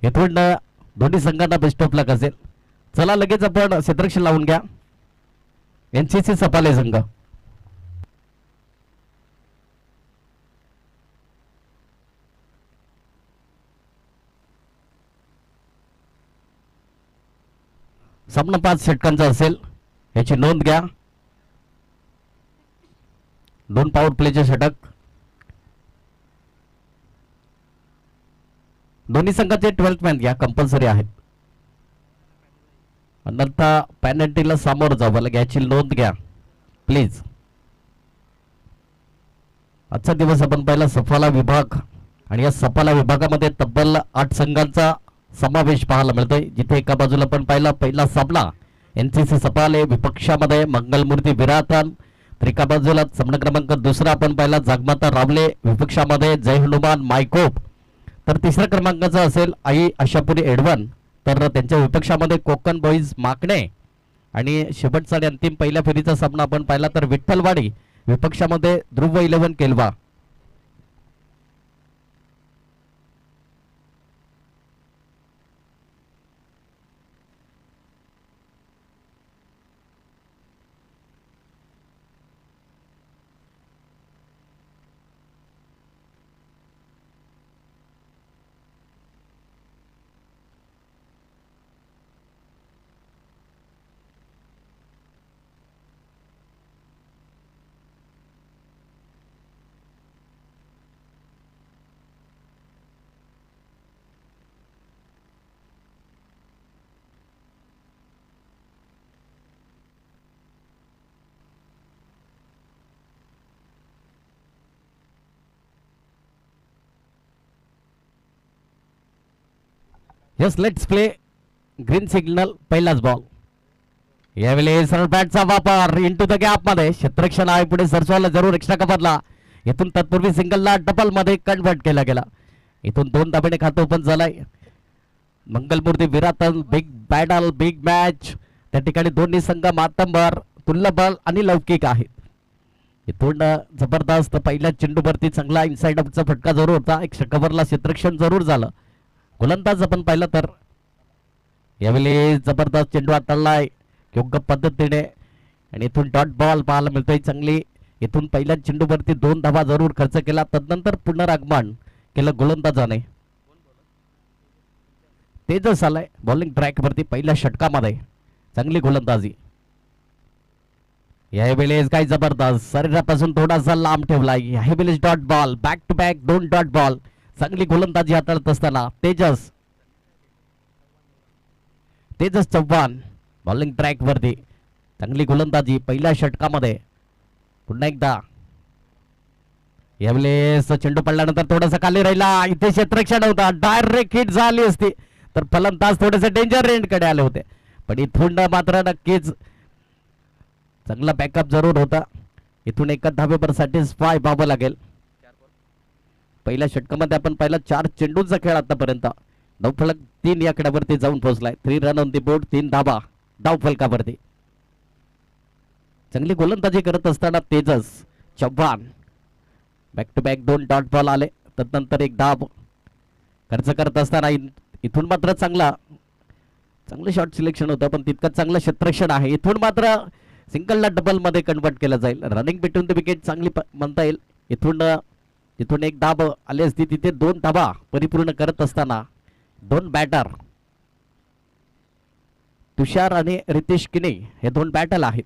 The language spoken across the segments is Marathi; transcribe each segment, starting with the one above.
इथून दोन्ही संघांना बेस्ट ऑफ लक असेल. चला लगेच आपण क्षेत्ररक्षण लावून घ्या. एनसीसी सपाले संघ सामना 5 षटकांचा असेल याची नोंद घ्या. 2 पॉवर प्लेचे षटक. दोन्ही संघाचे 12th मॅन घ्या कंपल्सरी आहेत. नंतर पॅनल्टीला सामोरं जावं याची नोंद घ्या प्लीज. आजचा दिवस आपण पहिला सफाला विभाग आणि या सफाला विभागामध्ये तब्बल 8 संघांचा समावेश पाहायला मिळतोय. जिथे एका बाजूला आपण पहिला सामना एनसीसी सपाले विपक्षामध्ये मंगलमूर्ती विराथन, तर एका बाजूला सामना क्रमांक दुसरा आपण पाहिला जागमाता रावले विपक्षामध्ये जय हनुमान मायकोप, तर तिसऱ्या क्रमांकाचा असेल आई आशापुरी एडवन, तर त्यांच्या विपक्षामध्ये कोकण बॉईज माकणे, आणि शेवटचा आणि अंतिम पहिल्या फेरीचा सामना आपण पाहिला तर विठ्ठलवाडी विपक्षामध्ये ध्रुव 11 केलवा. Yes let's play. Green signal पहिलाच बॉल. यावेळी सरळ बॅटचा वापर इंटू द गॅप मध्ये क्षेत्ररक्षण आहे पुढे सरसवाला जरूर एक्स्ट्रा कव्हरला. इथून तत्पूर्वी सिंगलला डबल मध्ये कन्वर्ट केला गेला. इथून 2 धाब्याने खातो पण झालाय. मंगलमूर्ती विराथन बिग बॅटल बिग मॅच. त्या ठिकाणी दोन्ही संघ मातंबर तुल्यबल आणि लौकिक आहेत. इथून जबरदस्त पहिल्या चेंडूवरती चांगला इनसाइड आउटचा फटका जरूर होता. एक्स्ट्रा कव्हरला क्षेत्ररक्षण जरूर झालं. गोलंदाज आपण पाहिलं तर यावेळी जबरदस्त चेंडू हाताळलाय योग्य पद्धतीने आणि इथून डॉट बॉल पाहायला मिळतोय चांगली. इथून पहिल्या चेंडूवरती 2 धावा जरूर खर्च केला. तदनंतर पुनरागमन केलं गोलंदाजाने. तेजस आलाय बॉलिंग ट्रॅक वरती पहिल्या षटकामध्ये. चांगली गोलंदाजी यावेळेस काय जबरदस्त शरीरापासून थोडासा लांब ठेवलाय. यावेळेस dot ball back to back 2 dot ball. चांगली गोलंदाजी हाताळत असताना तेजस चव्हाण बॉलिंग ट्रॅक वरती. चांगली गोलंदाजी पहिल्या षटकामध्ये. पुन्हा एकदा यावेळेस चेंडू पडल्यानंतर थोडासा खाली राहिला. इथे क्षेत्ररक्षण होता डायरेक्ट हिट झाली असती तर फलंदाज थोडेसे डेंजर रेंज कडे आले होते. पण इथून मात्र नक्कीच चांगला बॅकअप जरूर होता. इथून एका धावेवर सॅटिस्फाय व्हावं लागेल. पहिल्या षटकामध्ये आपण पाहिला 4 चेंडूंचा खेळ आतापर्यंत. धावफलक 3 या खेळावरती जाऊन पोहोचलाय. 3 रन ऑन दी बोर्ड 3 धावा धावफलकावरती. चांगली गोलंदाजी करत असताना Tejas Chavan back to back 2 dot ball आले. तदनंतर एक धाव खर्च करत असताना इथून मात्र चांगलं शॉट सिलेक्शन होतं पण तितकं चांगलं क्षेत्ररक्षण आहे. इथून मात्र सिंगलला डबल मध्ये कन्वर्ट केलं जाईल. रनिंग बिटवीन द विकेट चांगली म्हणता येईल. इथून एक धाव आली असती. तिथे 2 धावा परिपूर्ण करत असताना 2 बॅटर तुषार आणि रितेश किने हे 2 बॅटल आहेत.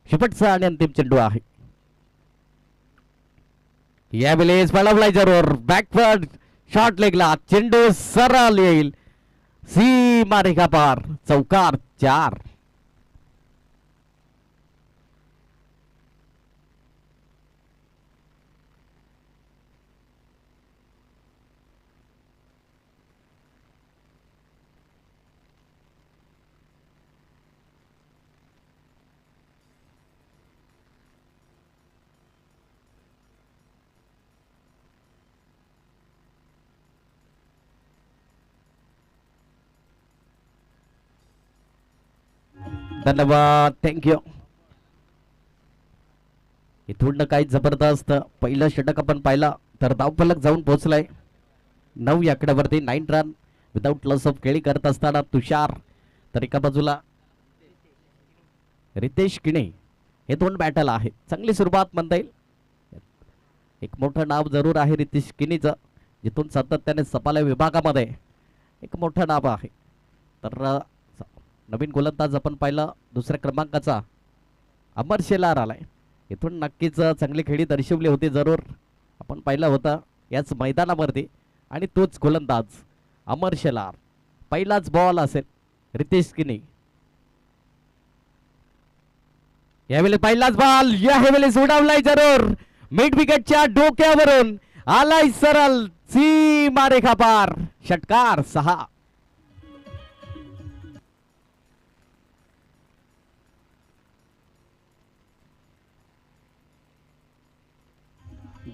शेवटचा आणि अंतिम चेंडू आहे. यावेळेस पळवलाय जरूर बॅकवर्ड शॉट लेगला. चेंडू सरळ येईल सीमा रेखा पार. चौकार 4. धन्यवाद थँक्यू. इथून काही जबरदस्त पहिलं षटक आपण पाहिला तर धावफलक जाऊन पोहोचलाय. 9 या आकड्यावरती 9 रन विदाउट लॉस ऑफ खेळी करत असताना तुषार, तर एका बाजूला रितेश किणे, हे दोन बॅटल आहेत. चांगली सुरुवात म्हणता येईल. एक मोठं नाव जरूर आहे रितेश किनीचं, जिथून सातत्याने सपाल्या विभागामध्ये एक मोठं नाव आहे. तर नवीन गोलंदाज आपण पाहिलं दुसऱ्या क्रमांकाचा अमर शेलार आलाय. इथून नक्कीच चांगली खेळी दर्शवली होती जरूर आपण पाहिलं होतं याच मैदानावरती. आणि तोच गोलंदाज अमर शेलार. पहिलाच बॉल असेल रितेश किनी. यावेळी पहिलाच बॉल यावेळी सोडवलाय जरूर मिड विकेटच्या डोक्यावरून आलाय सरळ सीमारेखा पार. षटकार 6.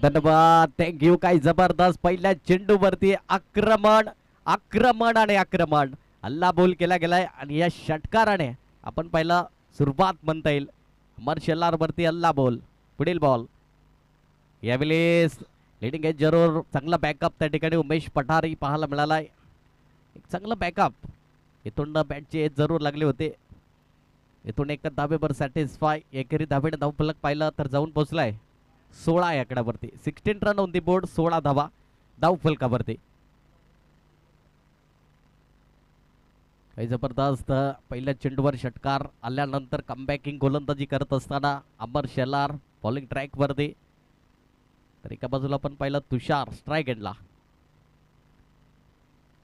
धन्यवाद, थँक्यू. काय जबरदस्त पहिल्या चेंडूवरती आक्रमण आक्रमण आणि आक्रमण हल्ला बोल केला गेलाय. आणि या षटकाराने आपण पहिला सुरुवात म्हणता येईल अमर शेलार वरती हल्ला बोल. पुढील बॉल यावेळी लिडिंग एज जरूर चांगला बॅकअप त्या ठिकाणी उमेश पठारी पाहायला मिळालाय. एक चांगला बॅकअप. इथून बॅटची एज जरूर लागले होते. इथून एक धावेवर सॅटिस्फाय. एकेरी धावेने धावफलक पाहिलं तर जाऊन पोहोचलाय 16 या आकड्यावरती. 16 रन ऑन दी बोर्ड, 16 धावा धावफलकावरती. काही जबरदस्त पहिल्या चेंडूवर षटकार आल्यानंतर कमबॅकिंग गोलंदाजी करत असताना अमर शेलार बॉलिंग ट्रॅक वरती. तर एका बाजूला आपण पाहिलं तुषार स्ट्राईक एंडला.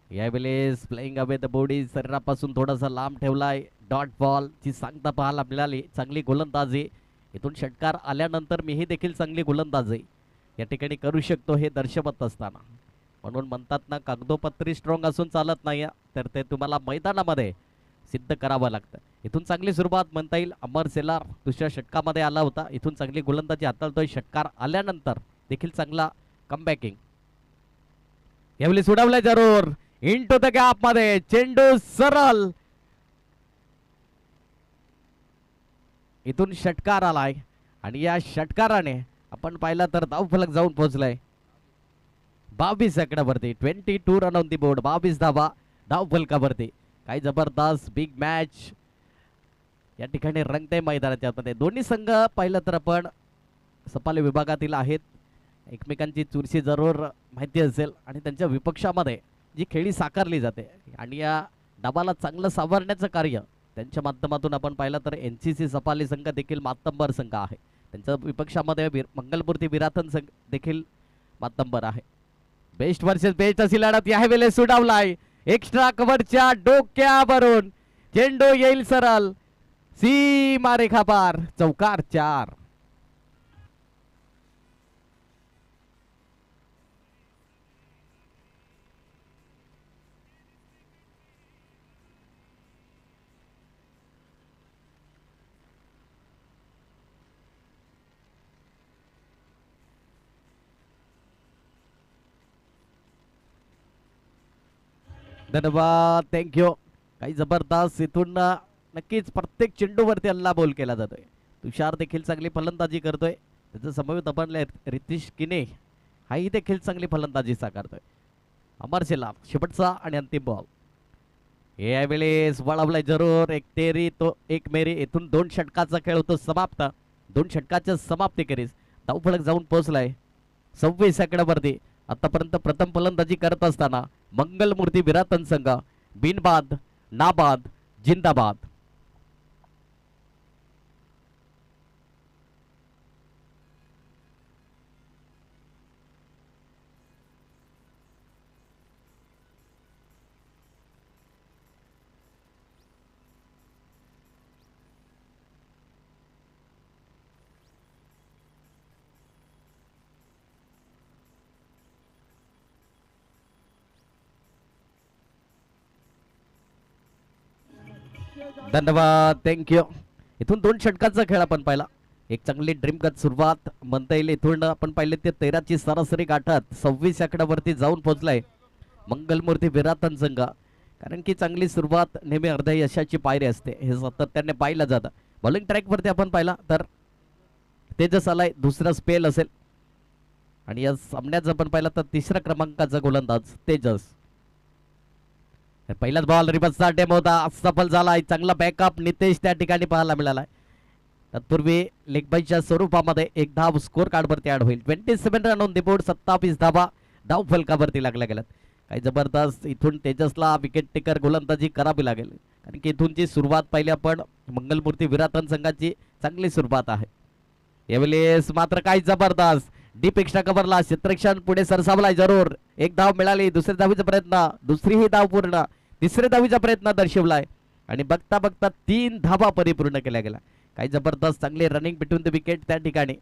यावेळेस प्लेइंग अवे द बॉडी शरीरापासून थोडासा लांब ठेवलाय. डॉट बॉल ची सांगता पाहायला मिळाली. चांगली गोलंदाजी. इथून षटकार आल्यानंतर मीही देखील चांगली गोलंदाजी या ठिकाणी करू शकतो हे दर्शवत असताना. म्हणून म्हणतात ना, कागदोपत्री स्ट्रॉंग असून चालत नाही, तर ते तुम्हाला मैदानामध्ये सिद्ध करावं लागतं. इथून चांगली सुरुवात म्हणता येईल. अमर शेलार दुसऱ्या षटकामध्ये आला होता. इथून चांगली गोलंदाजी हाताळतोय. षटकार आल्यानंतर देखील चांगला कमबॅकिंग. यावेळी सोडवलंय जरूर इनटू द गॅप मध्ये. चेंडू सरळ. इथून षटकार आलाय आणि या षटकाराने आपण पाहिलं तर धावफलक जाऊन पोहोचलाय 22 आकड्यावरती. 22 रन ऑन दी बोर्ड, 22 धावा धावफलकावरती. काही जबरदस्त बिग मॅच या ठिकाणी रंगते मैदानाच्या मध्ये. दोन्ही संघ पाहिलं तर आपण सपाले विभागातील आहेत. एकमेकांची चुरशी जरूर माहिती असेल आणि त्यांच्या विपक्षामध्ये जी खेळी साकारली जाते आणि या डाबाला चांगलं सावरण्याचं कार्य त्यांच्या माध्यमातून आपण पाहिलं तर NCC सपाली संघ देखील मातंबर संघ आहे. त्यांच्या विपक्षामध्ये मंगलमूर्ती विराथन संघ देखील मातंबर आहे. बेस्ट वर्सेस बेस्ट अशी लढत यावेळी सुडावलाय. एक्स्ट्रा कव्हरच्या डोक्यावरून चेंडू येईल सरळ सीमारेखा पार. चौकार 4. धन्यवाद, थँक्यू. काही जबरदस्त. इथून नक्कीच प्रत्येक चेंडूवरती हल्ला बोल केला जातोय. तुषार देखील चांगली फलंदाजी करतोय. त्याचं समवेत आपण रितेश किने हाही देखील चांगली फलंदाजी साकारतोय. अमर शेलार शेवटचा आणि अंतिम बॉल. यावेळेस वळवलाय जरूर. एक तेरी तो एक मेरी. इथून 2 षटकाचा खेळ होतो समाप्त. 2 षटकाच्या समाप्तीखेरीज धावफलक जाऊन पोहोचलाय 26 आकड्यावरती. आतापर्यंत प्रथम फलंदाजी करत असताना मंगलमूर्ती विराथन संघ बिनबाद नाबाद जिंदाबाद. धन्यवाद, थँक्यू. इथून 2 षटकांचा खेळ आपण पाहिला. एक चांगली ड्रीमगत सुरुवात म्हणता येईल. इथून आपण पाहिले ते 13ची सरासरी गाठत 26 आकड्यावरती जाऊन पोहोचलाय मंगलमूर्ती विराथन संघ. कारण की चांगली सुरुवात नेहमी अर्ध्या यशाची पायरी असते हे सातत्याने पाहिलं जातं. बॉलिंग ट्रॅकवरती आपण पाहिला तर तेजस आलाय. दुसरा स्पेल असेल आणि या सामन्याचं आपण पाहिलं तर तिसऱ्या क्रमांकाचा गोलंदाज तेजस. पहिलाच बॉल रिवर्सचा अटेम्प्ट होता, सफल झाला. चांगला बॅकअप नितेश त्या ठिकाणी पाहायला मिळाला. तत्पूर्वी लेगबाईच्या स्वरूपामध्ये एक धाव स्कोर कार्डवरती ऍड होईल. 27 रन ऑन द बोर्ड, 27 धावा धाव फलकावरती लागल्या गेल्यात. काही जबरदस्त इथून तेजसला विकेट टेकर गोलंदाजी करावी लागेल, कारण की इथूनची सुरुवात पाहिली आपण मंगलमूर्ती विराटन संघाची चांगली सुरुवात आहे. यावेळेस मात्र काही जबरदस्त डीप एक्स्ट्रा कव्हरला क्षेत्ररक्षण पुढे सरसावलाय. जरूर एक धाव मिळाली. दुसऱ्या धावीचा प्रयत्न, दुसरीही धाव पूर्ण, तिसऱ्या धावीचा प्रयत्न दर्शवलाय आणि बघता बघता 3 धावा परिपूर्ण केल्या गेल्या. काही जबरदस्त चांगले रनिंग बिटवीन द विकेट त्या ठिकाणी.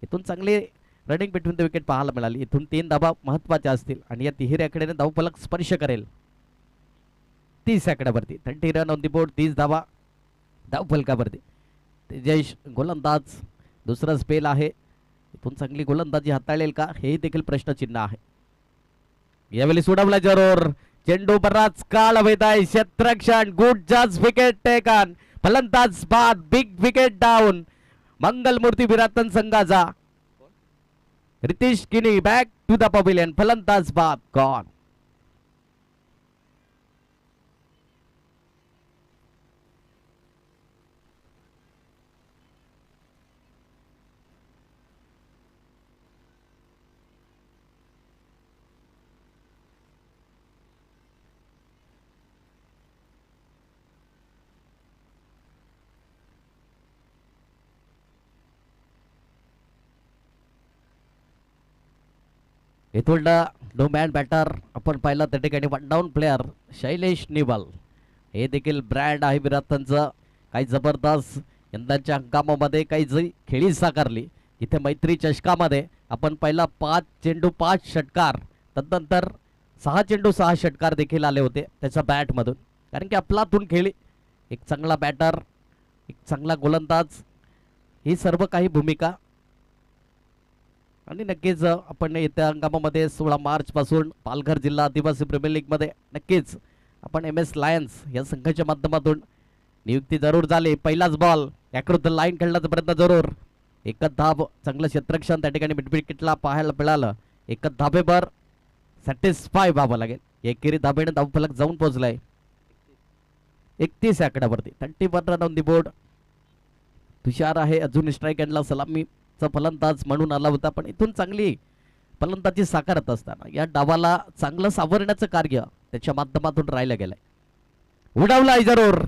इथून चांगली रनिंग बिटवीन द विकेट पाहायला मिळाली. इथून 3 धावा महत्वाच्या असतील आणि या तिहेरी आकड्याने धावफलक स्पर्श करेल 30 आकड्यावरती. 30 रन ऑन द बोर्ड, 30 धावा धावफलकावरती. तेजस गोलंदाज, दुसरा स्पेल आहे. इथून चांगली गोलंदाजी हाताळेल का हे देखील प्रश्नचिन्ह आहे. यावेळी सोडवला जरूर. चेंडू बराच काळ हवेत आहे. क्षेत्ररक्षण गुड जज विकेट टेकन. फलंदाज बाद, बिग विकेट डाऊन मंगलमूर्ती विराटन संघाचा. रितेश किनी बॅक टू द पवेलियन. फलंदाज बाद गॉन. इथून नो मॅन बॅटर आपण पाहिलं त्या ठिकाणी one down player Shailesh nibble. हे देखील ब्रँड आहे विराटनचं. काही जबरदस्त यंदाच्या हंगामामध्ये काही जी खेळी साकारली. इथे मैत्री चषकामध्ये आपण पहिला 5 चेंडू 5 षटकार, तदनंतर 6 चेंडू 6 षटकार देखील आले होते त्याच्या बॅटमधून. कारण की आपलातून खेळी, एक चांगला बॅटर, एक चांगला गोलंदाज, ही सर्व काही भूमिका. आणि नक्कीच आपण येत्या हंगामामध्ये 16 मार्च पासून पालघर जिल्हा आदिवासी प्रीमियर लीगमध्ये नक्कीच आपण MS लायन्स या संघाच्या माध्यमातून नियुक्ती जरूर झाली. पहिलाच बॉल याकृत लाईन खेळण्याचा प्रयत्न जरूर. एकच धाव, चांगलं क्षेत्ररक्षण त्या ठिकाणी मिड विकेटला पाहायला मिळालं. एकच धाबेवर सॅटिस्फाय व्हावं लागेल. एकेरी धाबेने धावफलक जाऊन पोहोचलाय 31 आकड्यावरती. 31 रन ऑन दी बोर्ड. तुषार आहे अजून स्ट्राईक एंडला सलामीचा फलंदाज म्हणून आला होता, पण इथून चांगली फलंदाजी साकारत असताना या डावाला चांगलं सावरण्याचं कार्य त्याच्या माध्यमातून राहिलं गेलंय. उडवलाय जरूर.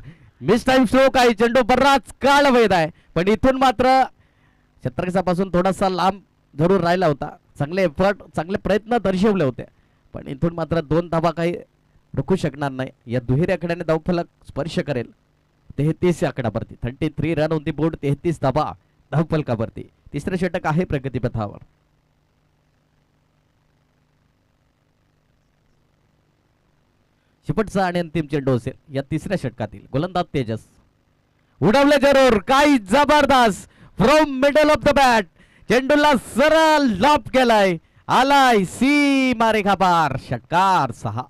मिस टाइम स्ट्रोक आहे. चेंडू बराच काळ वेध आहे, पण इथून मात्र क्षेत्ररक्षणापासून थोडासा लांब जरूर राहिला होता. चांगले एफर्ट, चांगले प्रयत्न दर्शवले होते, पण इथून मात्र 2 धावा काही रोखू शकणार नाही. या दुहेरी आकड्याने धावफलक स्पर्श करेल 33 आकड्यावरती. 33 रन ऑन दी बोर्ड, 33 धावा धावफलकावरती. तिसरे षटक आहे प्रगतीपथावर. शेवटचा आणि अंतिम चेंडू असेल या तिसऱ्या षटकातील. गोलंदाज तेजस. उडवले जरूर. काही जबरदस्त from middle off the bat चेंडूला सरळ लॉप केलाय. आलाय सीमा रेखा पार. षटकार 6.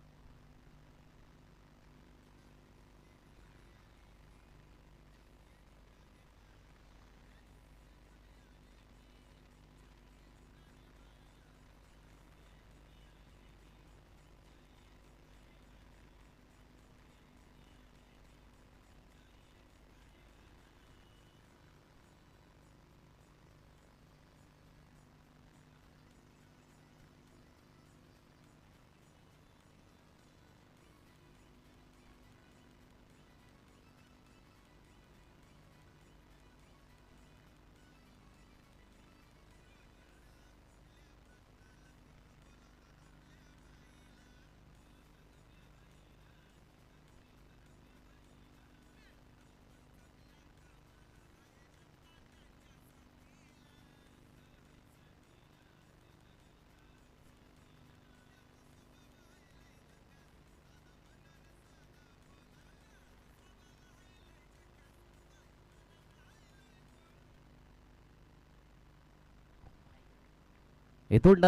इथून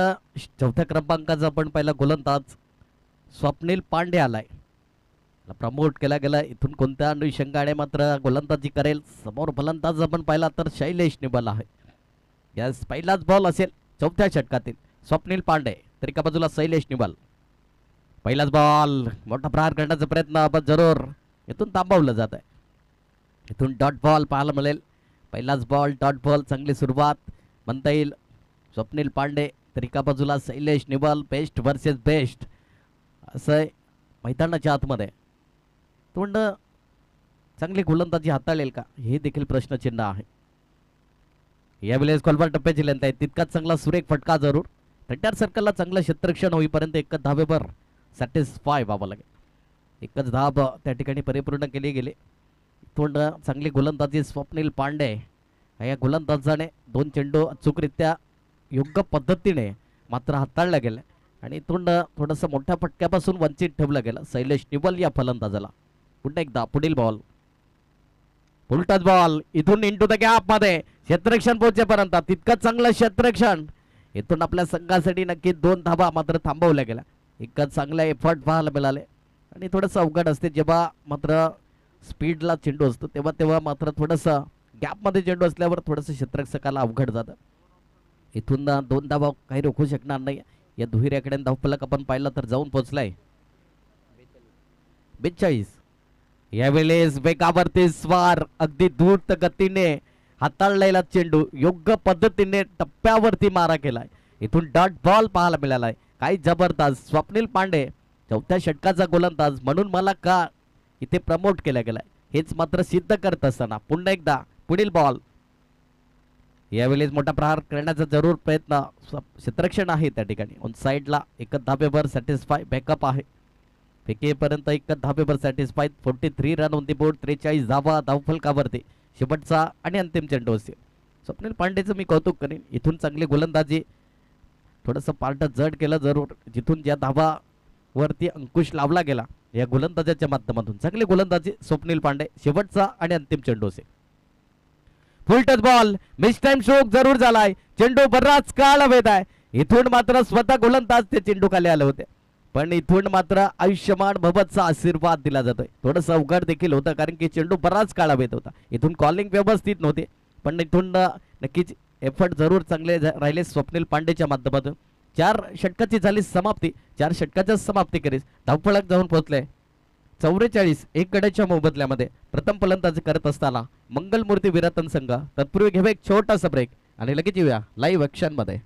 चौथ्या क्रमांकाचा आपण पहिला गोलंदाज स्वप्नील पांडे आलाय. प्रमोट केला गेला. इथून कोणत्या अनुषंगाने मात्र गोलंदाजी करेल. समोर फलंदाज आपण पाहिला तर शैलेश निबल आहे. यास पहिलाच बॉल असेल चौथ्या षटकातील. स्वप्नील पांडे तर एका बाजूला शैलेश निवाल. पहिलाच बॉल मोठा प्रहार करण्याचा प्रयत्न पण जरूर इथून थांबवलं जात आहे. इथून डॉट बॉल पाहायला मिळेल. पहिलाच बॉल डॉट बॉल चांगली सुरुवात म्हणता येईल. स्वप्नील पांडे तर एका बाजूला शैलेश निवाल. बेस्ट वर्सेस बेस्ट असं आहे मैदानाच्या आतमध्ये. तोंड चांगली गोलंदाजी हाताळेल का हे देखील प्रश्नचिन्ह आहे. यावेळेस कॉलबार टप्प्याची लेंथ आहे तितकाच चांगला सुरेख फटका जरूर. रिटायर सर्कलला चांगलं क्षेत्ररक्षण होईपर्यंत एकच धावेवर सॅटिस्फाय व्हावं लागेल. एकच धाव त्या ठिकाणी परिपूर्ण केली गेली. तोंड चांगली गोलंदाजी स्वप्नील पांडे या गोलंदाजाने 2 चेंडू अचूकरित्या योग्य पद्धतीने मात्र हाताळल्या गेले आणि तोंड थोडंसं मोठ्या फटक्यापासून वंचित ठेवलं गेलं शैलेश निवाल या फलंदाजाला. पुन्हा एकदा पुढील बॉल उलटाच बॉल इथून इंटू द गॅप मध्ये क्षेत्ररक्षण पोहोचेपर्यंत तितकंच चांगलं क्षेत्ररक्षण. इथून आपल्या संघासाठी नक्की 2 धाबा मात्र थांबवल्या गेल्या. एकच चांगला एफर्ट पाहायला मिळाले आणि थोडंसं अवघड असते जेव्हा मात्र स्पीडला चेंडू असतो तेव्हा मात्र थोडंसं गॅपमध्ये चेंडू असल्यावर थोडंसं क्षेत्ररक्षकाला अवघड जातं. इथून 2 धाबा काही रोखू शकणार नाही. या दुहेरीकडे धावफलक आपण पाहिलं तर जाऊन पोहोचलाय 42. यावेळेस वेगावरती स्वार अगदी द्रुत गतीने हाताळलेला चेंडू योग्य पद्धतीने टप्प्यावरती मारा केलाय. इथून डॉट बॉल पाहायला मिळालाय. काही जबरदस्त स्वप्नील पांडे 4थ्या षटकाचा गोलंदाज म्हणून मला का इथे प्रमोट केला गेलाय हेच मात्र सिद्ध करत असताना पुन्हा एकदा पुढील बॉल. यावेळेस मोठा प्रहार करण्याचा जरूर प्रयत्न क्षेत्ररक्षण आहे त्या ठिकाणी. ऑन साईडला एकच धाब्यावर सॅटिस्फाय बॅकअप आहे. फेकेपर्यंत एकच धाब्यावर satisfy. 43 run on the board. 43 धावा धावफलकावरती शेवटचा आणि अंतिम चेंडू असतील. स्वप्नील पांडेचं मी कौतुक करेन. इथून चांगली गोलंदाजी थोडंसं पार्ट जड केलं जरूर. जिथून ज्या धावावरती अंकुश लावला गेला या गोलंदाजाच्या माध्यमातून चांगली गोलंदाजी स्वप्नील पांडे. शेवटचा आणि अंतिम चेंडू असेल. फुल touch ball miss time stroke जरूर झालाय. चेंडू बराच काळ हवेत आहे. इथून मात्र स्वतः गोलंदाज ते चेंडू खाली आले होते पण इथून मात्र आयुष्यमान भवतचा आशीर्वाद दिला जातोय. थोडंसं अवघड देखील होतं कारण की चेंडू बराच काळ हवेत होता. इथून कॉलिंग व्यवस्थित नव्हते पण इथून नक्कीच एफर्ट जरूर चांगले राहिले स्वप्नील पांडेच्या माध्यमातून. 4 षटकाची झाली समाप्ती. 4 षटकाच्या समाप्ती करीस धावफलक जाऊन पोहोचले 44. 1 गड्याच्या मोबदल्यामध्ये प्रथम फलंदाजी करत असताना मंगलमूर्ती विरतन संघ. तत्पूर्वी घेऊया एक छोटासा ब्रेक आणि लगेच येऊया लाईव्ह ॲक्शन मध्ये.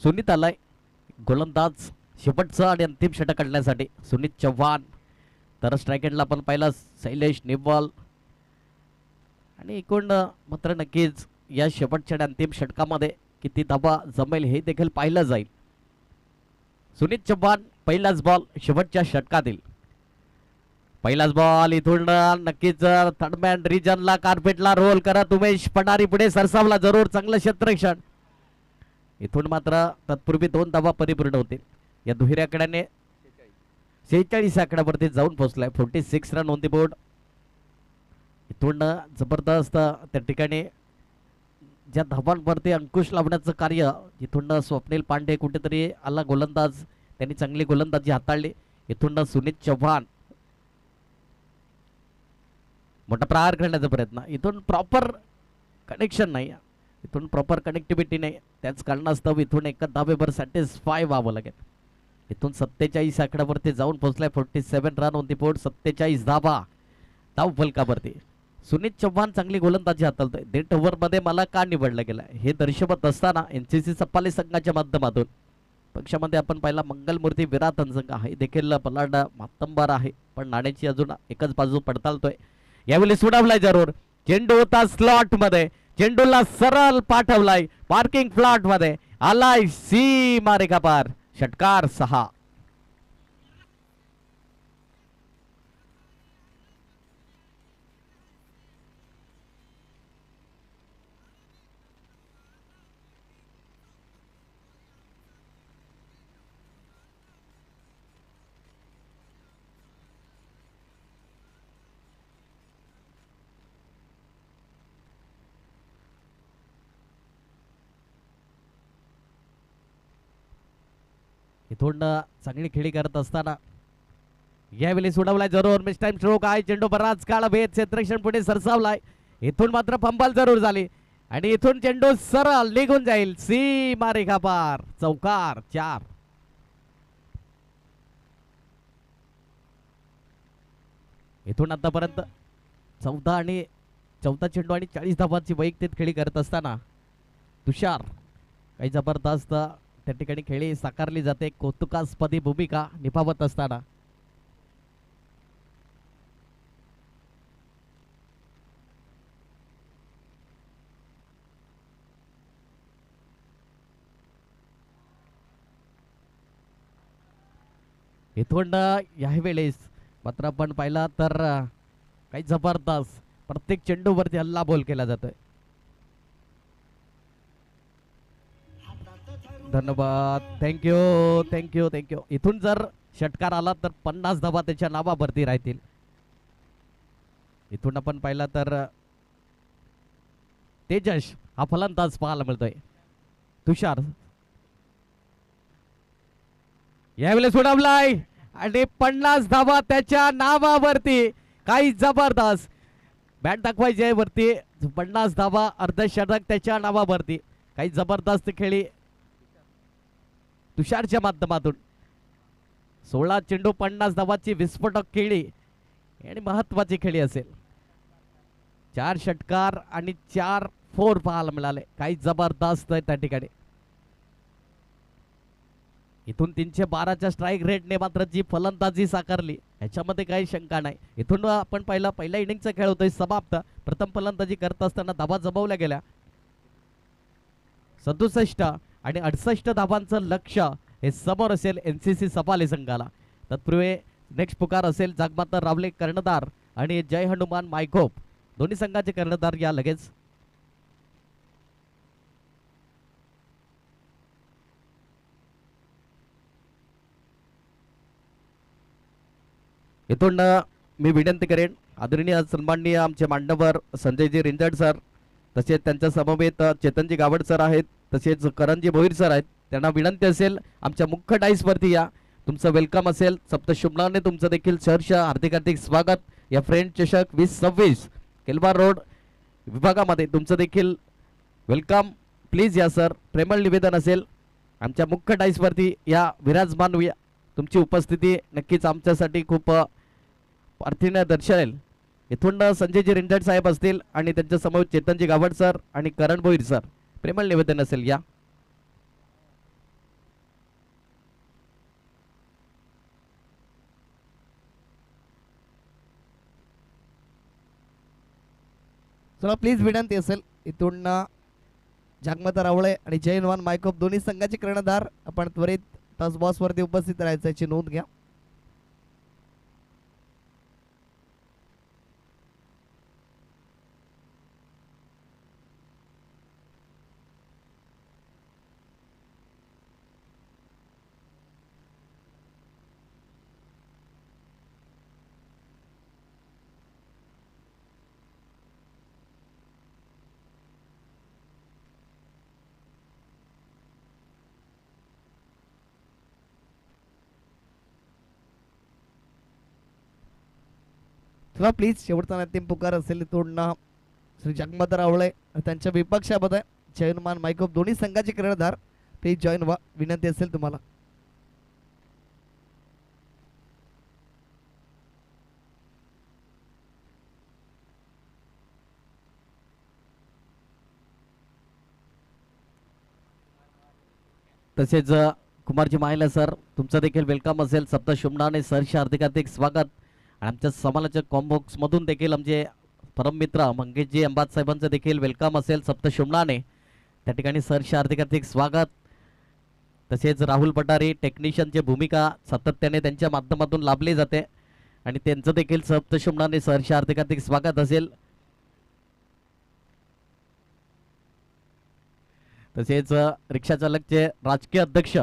सुनीत आलाय गोलंदाज शेवटचा आणि अंतिम षटक काढण्यासाठी. सुनीत चव्हाण तर स्ट्राईक एंडला आपण पाहिला शैलेश निवाल आणि एकूण मात्र नक्कीच या शेवटच्या आणि अंतिम षटकामध्ये किती धावा जमेल हे देखील पाहिलं जाईल. सुनीत चव्हाण पहिलाच बॉल शेवटच्या षटकातील. पहिलाच बॉल इथून नक्कीच थर्डमॅन रिजनला कार्पेटला रोल करत उमेश पडारी पुढे सरसावला जरूर. चांगलं क्षेत्ररक्षण. इथून मात्र तत्पूर्वी 2 धावा परिपूर्ण होतील. या दुहेऱ्या आकड्याने 46 आकड्यावरती जाऊन पोहोचलाय. 46 रन ऑन दी बोर्ड. इथून जबरदस्त त्या ठिकाणी ज्या धावांवरती अंकुश लावण्याचं कार्य इथून स्वप्नील पांडे कुठेतरी आला गोलंदाज. त्यांनी चांगली गोलंदाजी हाताळली. इथून सुनीत चव्हाण मोठा प्रहार करण्याचा प्रयत्न. इथून प्रॉपर कनेक्शन नाही. इथून प्रॉपर कनेक्टिव्हिटी नाही. त्याच कारणास्तव इथून एकच धावेवर सॅटिस्फाय व्हावं लागेल. इथून 47 आकड्यावरती जाऊन पोहोचलाय. 47 रन ऑन दी बोर्ड. 47 धावा धावफलकावरती. सुनीत चव्हाण चांगली गोलंदाजी हाताळतोय. 1.5 ओव्हरमध्ये मला का निवडलं गेलं हे दर्शवत असताना NCC सप्पाली संघाच्या माध्यमातून पक्षामध्ये आपण पाहिला मंगलमूर्ती विरातन संघ आहे देखील पलाड मातंबर आहे पण नाण्याची अजून एकच बाजू पडताळतोय. यावेळी सोडवलाय जरूर. चेंडू होता स्लॉट मध्ये. चेंडूला सरळ पाठवलाय पार्किंग फ्लॉट मध्ये. आलाय सीमा रेखा पार. षटकार 6. इथून चांगली खेळी करत असताना यावेळी सोडवलाय जरूर मिस टाइम स्ट्रोक आहे. चेंडू बराच काळ भेद क्षेत्ररक्षण पुढे सरसावलाय. इथून मात्र फंबल जरूर झाली आणि इथून चेंडू सरळ निघून जाईल. सीमा रेखा पार. चौकार 4. इथून आतापर्यंत 14 आणि 14 चेंडू आणि 40 धावांची वैयक्तिक खेळी करत असताना तुषार काही जबरदस्त त्या ठिकाणी खेळी साकारली जाते. कौतुकास्पदी भूमिका निभावत असताना इथून यावेळेस मात्र आपण पाहिला तर काही जबरदस्त प्रत्येक चेंडूवरती हल्ला बोल केला जातोय. धन्यवाद. Thank you thank you thank you. इथून जर षटकार आला तर 50 धावा त्याच्या नावावरती राहतील. इथून आपण पाहिला तर तेजस हा फलंदाज पाहायला मिळतोय. तुषार यावेळेस सोडवलाय आणि 50 धावा त्याच्या नावावरती. काही जबरदस्त बॅट दाखवायची वरती. 50 धावा अर्धशतक त्याच्या नावावरती. काही जबरदस्त खेळी तुषारच्या माध्यमातून. 16 चेंडू 50 धावाची विस्फोटक खेळी आणि महत्वाची खेळी असेल. 4 षटकार आणि 4 फोर पाहायला मिळाले. काही जबरदस्त आहे त्या ठिकाणी. इथून 312च्या स्ट्राईक रेटने मात्र जी फलंदाजी साकारली याच्यामध्ये काही शंका नाही. इथून आपण पहिल्या इनिंगचा खेळ होतोय समाप्त. प्रथम फलंदाजी करत असताना धावा जमवल्या गेल्या 67 आणि 68 धावांचं लक्ष्य हे समोर असेल NCC सफाले संघाला. तत्पूर्वी नेक्स्ट पुकार असेल जागमाता रावले कर्णधार आणि जय हनुमान मायकोप दोन्ही संघाचे कर्णधार या लगेच. इथून मी विनंती करेन आदरणीय सन्माननीय आमचे मांडवर संजयजी रिंजड सर तसेच त्यांच्या समवेत चेतनजी गावड सर आहेत तसेच करणजी भोईर सर आहेत. त्यांना विनंती असेल आमच्या मुख्य डाईसवरती या. तुमचं वेलकम असेल. सप्तशुभनाने तुमचं देखील सहर्ष हार्दिक हार्दिक स्वागत. या फ्रेंड चषक 2026 केलवार रोड विभागामध्ये तुमचं देखील वेलकम. प्लीज या सर. प्रेमळ निवेदन असेल आमच्या मुख्य डाईसवरती या विराजमान. तुमची उपस्थिती नक्कीच आमच्यासाठी खूप अर्थीने दर्शवेल. इथून संजयजी रिंजड साहेब असतील आणि त्यांच्या समोर चेतनजी गावड सर आणि करण भोईर सर. प्रेमळ निवेदन असेल या. चला प्लीज विनंती असेल इथून जागमाता रावळे आणि जय हनुमान मायकोप दोन्ही संघाचे कर्णधार आपण त्वरित टॉस बॉक्स वरती उपस्थित राहायचं याची नोंद घ्या. चला प्लीज शेवटचा अंतिम पुकार असेल इथून श्री जगमाता रावळे त्यांच्या विपक्षामध्ये जय हनुमान मायकोप दोन्ही संघाचे कर्णधार प्लीज जॉईन व्हा. विनंती असेल तुम्हाला. तसेच कुमारजी माहिला सर तुमचं देखील वेलकम असेल. सप्तशुभनाने सरशी हार्दिक हार्दिक स्वागत. आमच्या समालोचक कॉम्बॉक्स मधून देखील आमचे परममित्र मंगेशजी अंबाद साहेबांचं देखील वेलकम असेल. सप्तशुभनाने त्या ठिकाणी सरशी हार्दिक हार्दिक स्वागत. तसेच राहुल पटारे टेक्निशियनची भूमिका सातत्याने त्यांच्या माध्यमातून लाभली जाते आणि त्यांचं देखील सप्तशुमनाने सहर्ष हार्दिक हार्दिक स्वागत असेल. तसेच रिक्षा चालकचे राजकीय अध्यक्ष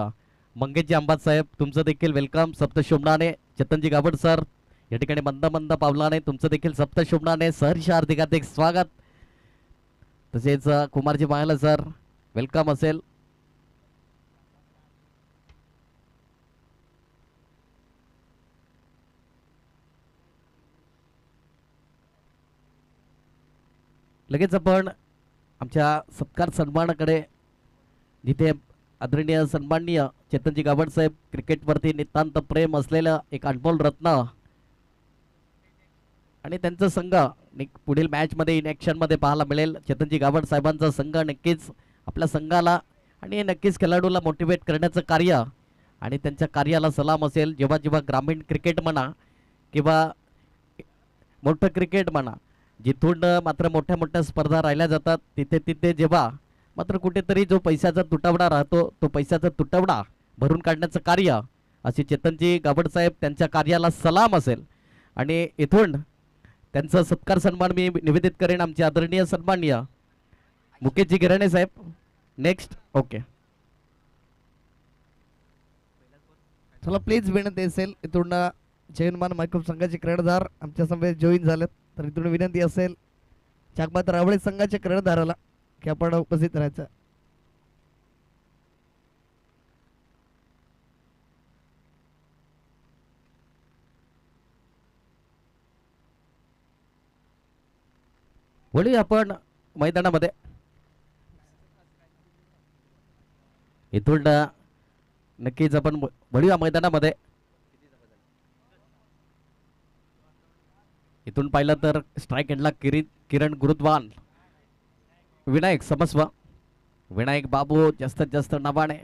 मंगेशजी अंबात साहेब तुमचं देखील वेलकम सप्तशुमनाने. चेतनजी गावड सर या ठिकाणी मंद मंद पावलाने तुमचं देखील सप्तशुमनाने सहर्ष हार्दिक हार्दिक स्वागत. तसेच कुमारजी मायला सर वेलकम असेल. लगेच आपण आमच्या सत्कार सन्मानाकडे, जिथे आदरणीय सन्माननीय चेतनजी गावड साहेब क्रिकेटवरती नितांत प्रेम असलेलं एक अनमोल रत्न आणि त्यांचा संघ पुढील मॅचमध्ये इन ॲक्शनमध्ये पाहायला मिळेल. चेतनजी गावड साहेबांचा संघ नक्कीच आपल्या संघाला आणि नक्कीच खेळाडूला मोटिवेट करण्याचं कार्य आणि त्यांच्या कार्याला सलाम असेल. जेव्हा जेव्हा ग्रामीण क्रिकेट म्हणा किंवा मोठं क्रिकेट म्हणा, जिथून मात्र मोठ्या मोठ्या स्पर्धा राहिल्या जातात, तिथे तिथे जेव्हा मात्र कुठेतरी जो पैशाचा तुटवडा राहतो, तो पैशाचा तुटवडा भरून काढण्याचं कार्य असे चेतनजी गावड साहेब, त्यांच्या कार्याला सलाम असेल. आणि इथून त्यांचा सत्कार सन्मान मी निवेदित करेन आमचे आदरणीय सन्माननीय मुकेशजी गिराणे साहेब. नेक्स्ट. ओके, चला प्लीज विनंती असेल इथून जयनमान मायकोप संघाचे क्रीडाधार आमच्या समवेत जॉईन झालेत, तर इथून विनंती असेल जागमात रावळे संघाच्या क्रीडाधाराला की आपण उपस्थित राहायचं. वळूया आपण मैदानामध्ये. इथून नक्कीच आपण वळूया मैदानामध्ये. इथून पाहिलं तर स्ट्राईक एंडला किरण गुरुद्वान, विनायक समस्व, विनायक बाबू जास्तीत जास्त नावाने.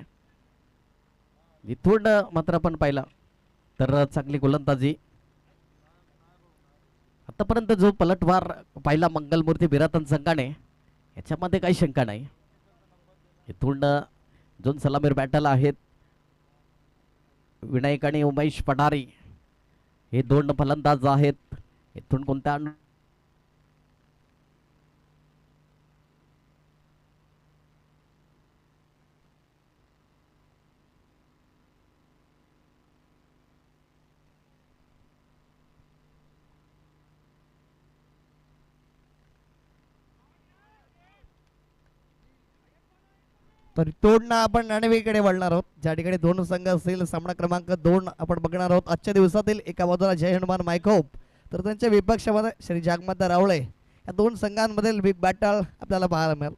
इथून मात्र आपण पाहिलं तर चांगली गोलंदाजी आतापर्यंत जो पलटवार पाहिला मंगलमूर्ती बिरातन संघाने, याच्यामध्ये काही शंका नाही. इथून दोन सलामीर बॅटल आहेत, विनायक आणि उमेश पठारी हे दोन फलंदाज आहेत. इथून कोणत्या तर तोडणं आपण नाणेफेकीकडे वळणार आहोत, ज्या ठिकाणी दोन संघ असतील. सामना क्रमांक 2 आपण बघणार आहोत आजच्या दिवसातील. एका बाजूला जय हनुमान मायकोप, तर त्यांच्या विपक्षामध्ये श्री जागमाता रावळे. या दोन संघांमधील बिग बॅटल आपल्याला पाहायला मिळेल.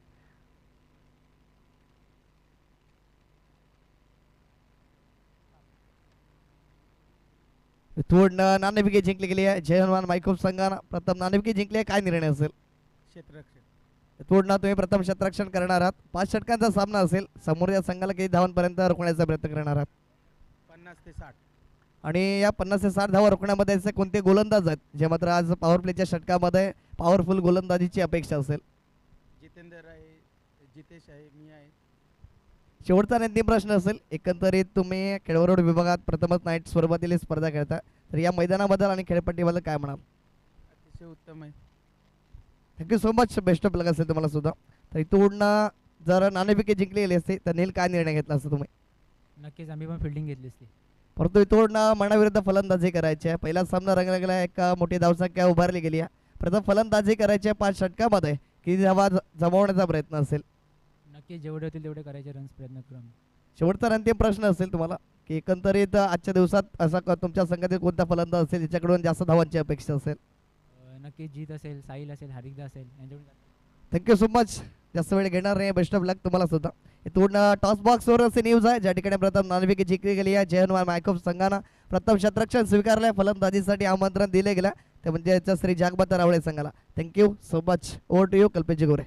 तोडणं नाणेफेकी जिंकली गेली आहे जय हनुमान मायकोप संघानं. प्रथम नाणेफेकी जिंकली आहे, काय निर्णय असेल? क्षेत्ररक्षण तोडणं तुम्ही प्रथम क्षेत्ररक्षण करणार आहात. 5 षटकांचा सामना असेल. समोरच्या संघाला किती धावांपर्यंत रोखण्याचा प्रयत्न करणार आहात? 50 ते 60. आणि या 50 ते 60 धावा रोखण्यामध्ये असे कोणते गोलंदाज आहेत जे मात्र आज पॉवर प्लेच्या षटकामध्ये पॉवरफुल गोलंदाजीची अपेक्षा असेल? जितेंद्र आहे, जितेश आहे, मी आहे. शेवटचा आणि अंतिम प्रश्न असेल. एकंदरीत तुम्ही खेळवरोड विभागात प्रथमच नाईट स्वरूपातील स्पर्धा खेळता, तर या मैदानाबद्दल आणि खेळपट्टीबद्दल काय म्हणाल? अतिशय उत्तम आहे. Thank you so much. Best of luck असेल तुम्हाला सुद्धा. तर इथून जर नाणेफेकी जिंकली गेली असते तर नील काय निर्णय घेतला असता तुम्ही? नक्कीच आम्ही पण फिल्डिंग घेतली असती. परंतु इथून मनाविरुद्ध फलंदाजी करायची आहे. पहिला सामना रंगला गेला, एक मोठी धावसंख्या उभारली गेली आहे. प्रथम फलंदाजी करायची आहे 5 षटकामध्ये. किती धावा जमवण्याचा प्रयत्न असेल? नक्कीच जेवढे होतील तेवढे करायचे रन्स प्रयत्न करू आम्ही. शेवटचा आणि अंतिम प्रश्न असेल तुम्हाला की एकंदरीत आजच्या दिवसात असा तुमच्या संघातील कोणता फलंदाज असेल ज्याच्याकडून जास्त धावांची अपेक्षा असेल? नक्कीच जीत असेल, साहिल असेल, हार्दिकदा असेल यांच्याकडून. Thank you so much. जास्त वेळ घेणार नाही. बेस्ट ऑफ लक तुम्हाला सुद्धा. इथून टॉस बॉक्सवर असे न्यूज आहे ज्या ठिकाणी प्रथम नाणेफेकी जिंकली गेली आहे. जय हनुमान मायकोप संघानं प्रथम क्षेत्ररक्षण स्वीकारलंय. फलंदाजीसाठी आमंत्रण दिले गेलं ते म्हणजे श्री जागमाता रावळे संघाला. Thank you so much. Over to you Kalpesh Gore.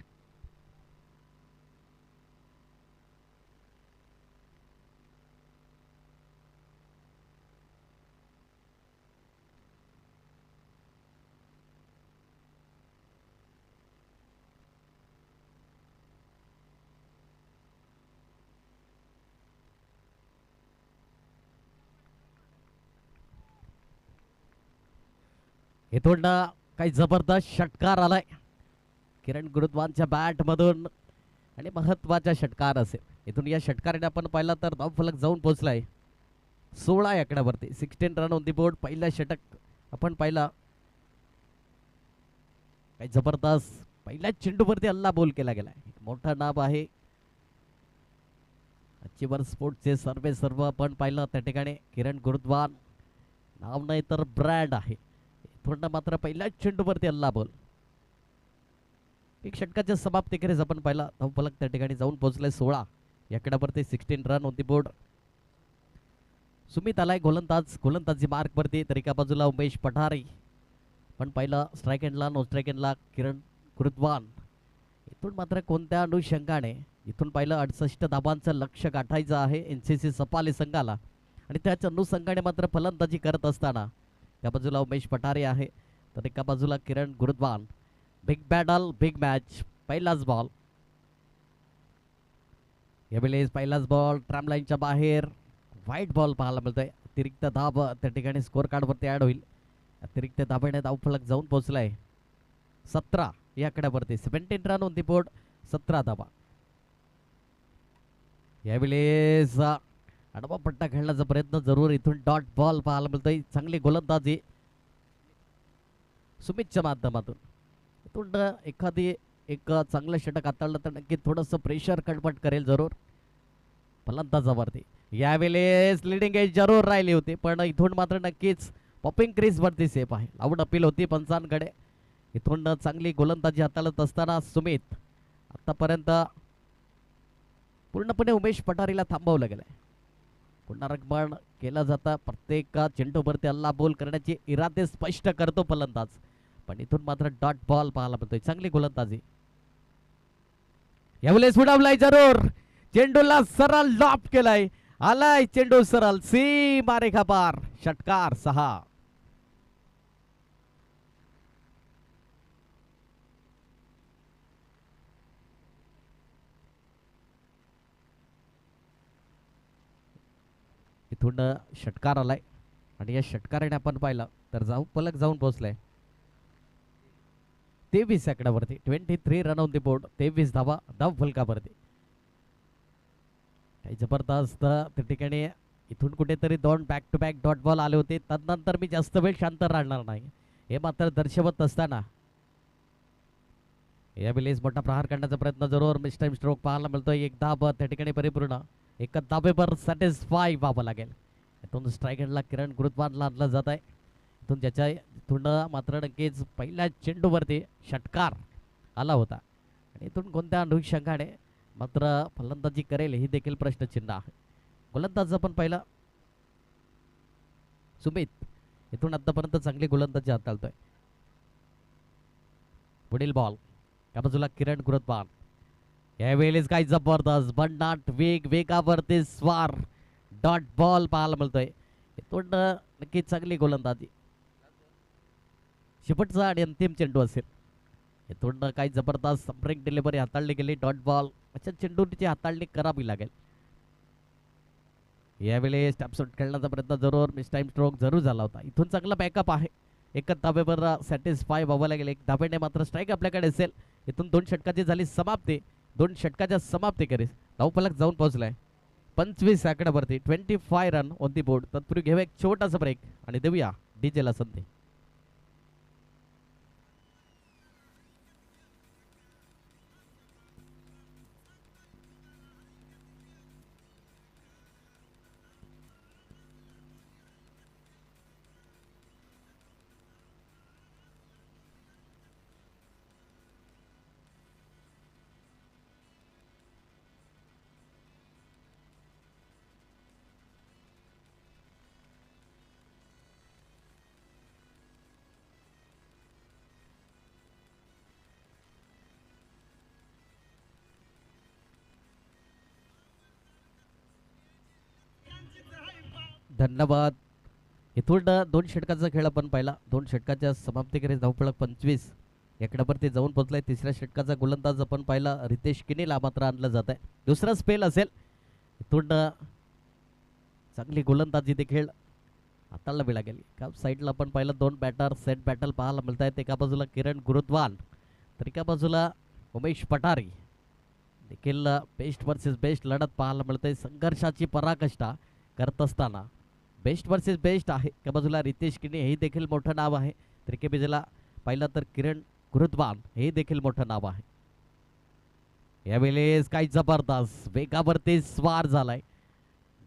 इथून काही जबरदस्त षटकार आलाय किरण गुरुद्वानच्या बॅट मधून आणि महत्वाचा षटकार असेल. इथून या षटकाराने आपण पाहिला तर धावफलक जाऊन पोहोचलाय 16 आकड्यावरती. 16 रन ऑन दी बोर्ड. पहिला षटक आपण पाहिला. काही जबरदस्त पहिल्या चेंडूवरती हल्ला बोल केला गेलाय. मोठा नाव आहे अचिवर स्पोर्ट्सचे सर्व आपण पाहिलं त्या ठिकाणी किरण गुरुद्वान नाव नाही तर ब्रँड आहे. इथून मात्र पहिल्या चेंडूवरती हल्ला बोल. एक षटकाच्या समाप्तीखेरीज आपण पाहिला धावफलक त्या ठिकाणी जाऊन पोहोचलाय 16 याकड्यावरती. 16 run on the board. Sumit आलाय गोलंदाजी मार्क वरती. तर एका बाजूला उमेश पठारे पण पाहिलं स्ट्राईक एंडला नो स्ट्राईक एंडला किरण गुरुद्वान. इथून मात्र कोणत्या अनुषंगाने इथून पाहिलं 68 धाबांचं लक्ष गाठायचं आहे NCC सपाली संघाला आणि त्याच्या अनुषंगाने मात्र फलंदाजी करत असताना त्या बाजूला उमेश पठारे आहे तर एका बाजूला Kiran Guruddwan. Big battle big match. पहिलाच बॉल यावेळेस पहिलाच बॉल ट्रॅम लाईनच्या बाहेर व्हाईट बॉल पाहायला मिळतोय. अतिरिक्त धाब त्या ठिकाणी स्कोर कार्डवरती ऍड होईल. अतिरिक्त धाब्याने धावफलक जाऊन पोहोचलाय 17 या आकड्यावरती. 17 रन ऑन दी बोर्ड. 17 धाबा. यावेळेस आडवा पट्टा खेळण्याचा प्रयत्न जरूर. इथून डॉट बॉल पाहायला मिळतोय. चांगली गोलंदाजी सुमितच्या माध्यमातून. इथून एखादी एक चांगलं षटक हाताळलं तर नक्की थोडंसं प्रेशर कटपट करेल जरूर फलंदाजावरती. यावेळेस लिडिंग एज जरूर राहिली होती पण इथून मात्र नक्कीच पॉपिंग क्रीज वरती सेफ आहे. आऊट अपील होती पंचांकडे. इथून चांगली गोलंदाजी हाताळत असताना सुमित आतापर्यंत पूर्णपणे उमेश पठारीला थांबवलं गेलंय. पुनरागमन केलं जातं. प्रत्येक चेंडूवरती हल्ला बोल करण्याचे इरादे स्पष्ट करतो फलंदाज पण इथून मात्र डॉट बॉल पाहायला मिळतोय. चांगली गोलंदाजी यावेळेस उडवलाय जरूर. चेंडूला सरळ लॉप केलाय. आलाय चेंडू सरळ सीमा रेखा पार. षटकार 6. इथून षटकार आलाय आणि या षटकाराने आपण पाहिलं तर पलक जाऊन पोहोचलाय 23 आकड्यावरती. 23 रन ऑन दी बोर्ड. 23 धावा धाव फलकावरती. काही जबरदस्त त्या ठिकाणी इथून कुठेतरी 2 back to back dot ball आले होते. तदनंतर मी जास्त वेळ शांत राहणार नाही हे मात्र दर्शवत असताना यावेळेस मोठा प्रहार करण्याचा प्रयत्न जरूर. मिस टाइम स्ट्रोक पाहायला मिळतोय. एक धाब त्या ठिकाणी परिपूर्ण. एका धाबेवर सॅटिस्फाय व्हावं लागेल. इथून स्ट्राईक एंडला किरण गुरुद्वानला आणलं जात आहे. इथून ज्याच्या इथून मात्र नक्कीच पहिल्या चेंडूवरती षटकार आला होता आणि इथून कोणत्या अनुषंगाने मात्र फलंदाजी करेल ही देखील प्रश्नचिन्ह आहे. गोलंदाज आपण पाहिला सुमित इथून आतापर्यंत चांगली गोलंदाजी हाताळतोय. पुढील बॉल या बाजूला किरण गुरुद्वान. यावेळेस काय जबरदस्त भन्नाट वेगावरती स्वार डॉट बॉल पाहायला मिळतोय. इथून नक्कीच चांगली गोलंदाजी. शेवटचा आणि अंतिम चेंडू असेल. इथून काही जबरदस्त ब्रेक डिलिव्हरी हाताळली गेली. डॉट बॉल अशा चेंडूची हाताळणी करावी लागेल. यावेळेस टॅपशॉट खेळण्याचा प्रयत्न जरूर. मिस टाइम स्ट्रोक जरूर झाला होता. इथून चांगला बॅकअप आहे. एकच धाब्यावर सॅटिस्फाय व्हावं लागेल. एक धाब्याने मात्र स्ट्राईक आपल्याकडे असेल. इथून 2 षटकाची झाली समाप्ती. 2 षटकाच्या समाप्ती करीस धावफलक जाऊन पोहोचलाय 25 आकड्यावरती. 25 रन ऑन दी बोर्ड. तत्पूर्वी घेऊया एक छोटासा ब्रेक आणि देऊया डीजेला संधी. धन्यवाद. इथून 2 षटकाचा खेळ आपण पाहिला. 2 षटकाच्या समाप्तीकडे धावफलक 25 याकड्यावरती जाऊन पोहोचलाय. तिसऱ्या षटकाचा गोलंदाज आपण पाहिला रितेश किनीला मात्र आणलं जात आहे. दुसरा स्पेल असेल. इथून चांगली गोलंदाजी देखील हाताळला वेळा गेली. एका साईडला आपण पाहिलं 2 बॅटर सेट बॅटल पाहायला मिळत आहेत. एका बाजूला किरण गुरुद्वान तर एका बाजूला उमेश पठारी देखील बेस्ट वर्सेस बेस्ट लढत पाहायला मिळते. संघर्षाची पराकाष्ठा करत असताना बेस्ट वर्सेस बेस्ट आहे. एका बाजूला रितेश किने हे देखील मोठं नाव आहे. तर एके बाजूला पाहिलं तर किरण गुरुद्वान हे देखील मोठं नाव आहे. यावेळेस काही जबरदस्त वेगावरती स्वार झालाय.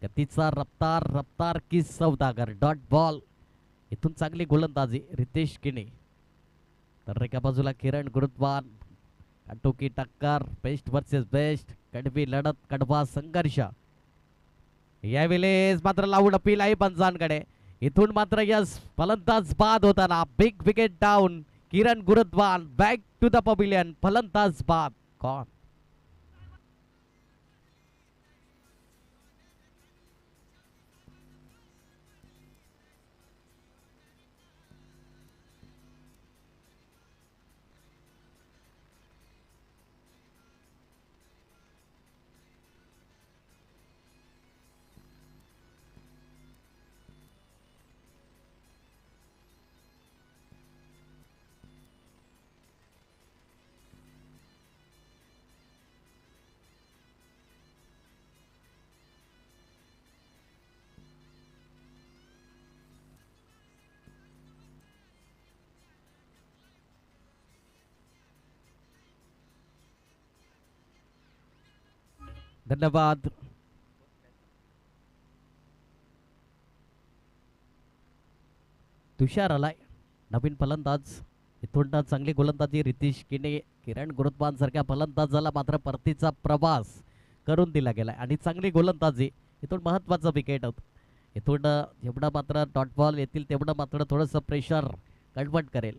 गतीचा रफ्तार रफ्तार की सौदागर डॉट बॉल. इथून चांगली गोलंदाजी रितेश किने तर एका बाजूला किरण गुरुद्वान. काटोकी टक्कर बेस्ट वर्सेस बेस्ट कडवी लढत कडवा संघर्ष. यावेळेस मात्र लावून अपील आहे पंचांकडे. इथून मात्र यस फलंदाज बाद होताना big wicket down. Kiran Guruddwan back to the pavilion. फलंदाज बाद कॉन. धन्यवाद. तुषार आलाय नवीन फलंदाज. इथून चांगली गोलंदाजी रितेश किने. किरण गुरुद्वान सारख्या फलंदाजाला मात्र परतीचा प्रवास करून दिला गेलाय आणि चांगली गोलंदाजी. इथून महत्वाचं विकेट होत. इथून जेवढं मात्र डॉट बॉल येतील तेवढं मात्र थोडंसं प्रेशर कन्वर्ट करेल.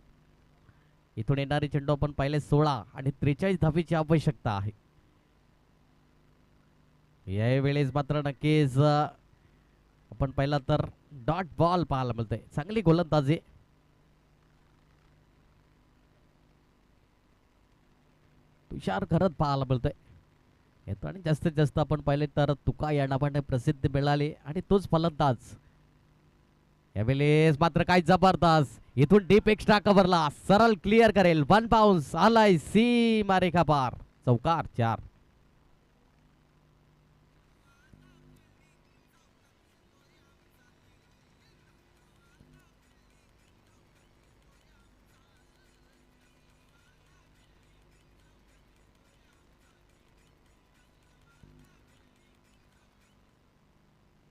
इथून येणारे चेंडू आपण पाहिले 16 आणि 43 धावीची आवश्यकता आहे. यावेळेस मात्र नक्कीच आपण पाहिला तर डॉट बॉल पाहायला मिळतोय. चांगली गोलंदाजी. तुषार करत पाहायला मिळतोय. येतो आणि जास्तीत जास्त आपण पाहिले तर तुका या नावाने प्रसिद्धी मिळाली आणि तोच फलंदाज. यावेळेस मात्र काय जबरदस्त. इथून डीप एक्स्ट्रा कव्हरला सरळ क्लिअर करेल. 1 बाउन्स आलाय सीमा रेखा पार. चौकार 4.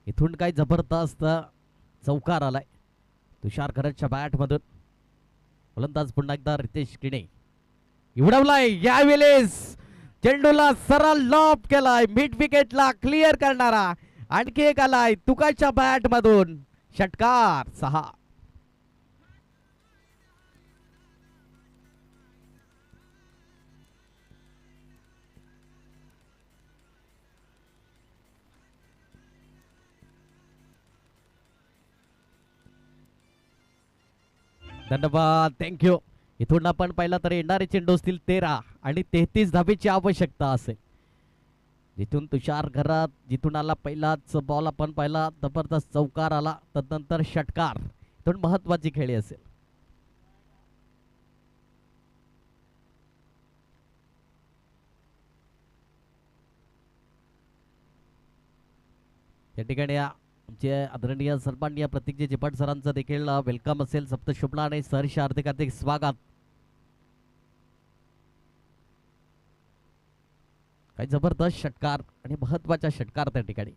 इथून काय जबरदस्त चौकार आलाय तुषार खरतच्या बॅट मधून. फलंदाज पुन्हा एकदा रितेश किने उडवलाय. यावेळेस चेंडूला सरळ लॉब केलाय. मिड विकेटला क्लिअर करणारा आणखी एक आलाय तुकाच्या बॅट मधून. षटकार 6. धन्यवाद थँक्यू. इथून आपण पाहिला तर येणारे चेंडू असतील 13 आणि 33 धाबीची आवश्यकता असेल. जिथून तुषार घरात जिथून आला पहिलाच बॉल आपण पाहिला जबरदस्त चौकार आला. तदनंतर षटकार. इथून महत्वाची खेळी असेल. या ठिकाणी आमचे आदरणीय सन्माननीय प्रतीकजी चिपट सरांचं देखील वेलकम असेल. सप्तशुभला आणि सहर्ष हार्दिक हार्दिक स्वागत. काही जबरदस्त षटकार आणि महत्वाचा षटकार त्या ठिकाणी.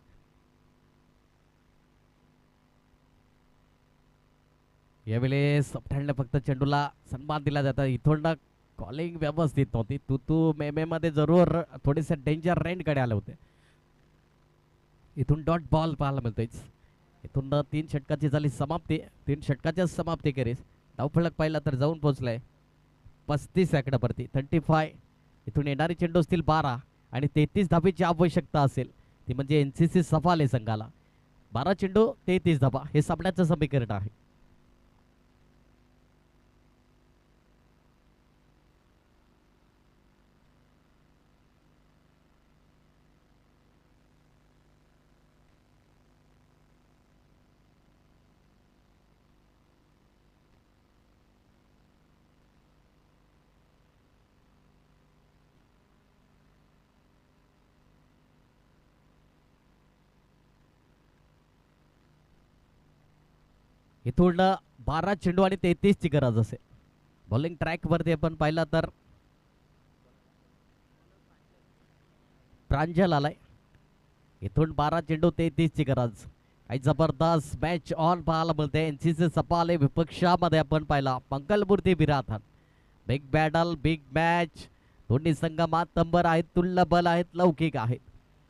यावेळेस फक्त चेंडूला सन्मान दिला जातो. इथून कॉलिंग व्यवस्थित नव्हती. तू मे मध्ये जरूर थोडेसे डेंजर रेंज कडे आले होते. इथून डॉट बॉल पाहायला मिळतोय. इथून 3 षटकाची झाली समाप्ती. 3 षटकाच्या समाप्ती करीस धावफलक पाहिला तर जाऊन पोहोचलाय 35 सेकंदावरती 35. इथून येणारे चेंडू असतील 12 आणि 33 धाबीची आवश्यकता असेल. ती म्हणजे NCC सफाले संघाला 12 चेंडू 33 धाबा हे सामन्याचं समीकरण आहे. इथून 12 चेंडू आणि 33 ची गरज असेल. बॉलिंग ट्रॅक वरती आपण पाहिला तर प्रांजल आलाय. इथून 12 चेंडू 33 ची गरज. काही जबरदस्त मॅच ऑन पाहायला मिळते. एनसीसी सपाले विपक्षामध्ये आपण पाहिला मंगलमूर्ती विराथन. Big battle, big match. दोन्ही संघ मातंबर आहेत, तुल्यबल आहेत, लौकिक आहेत.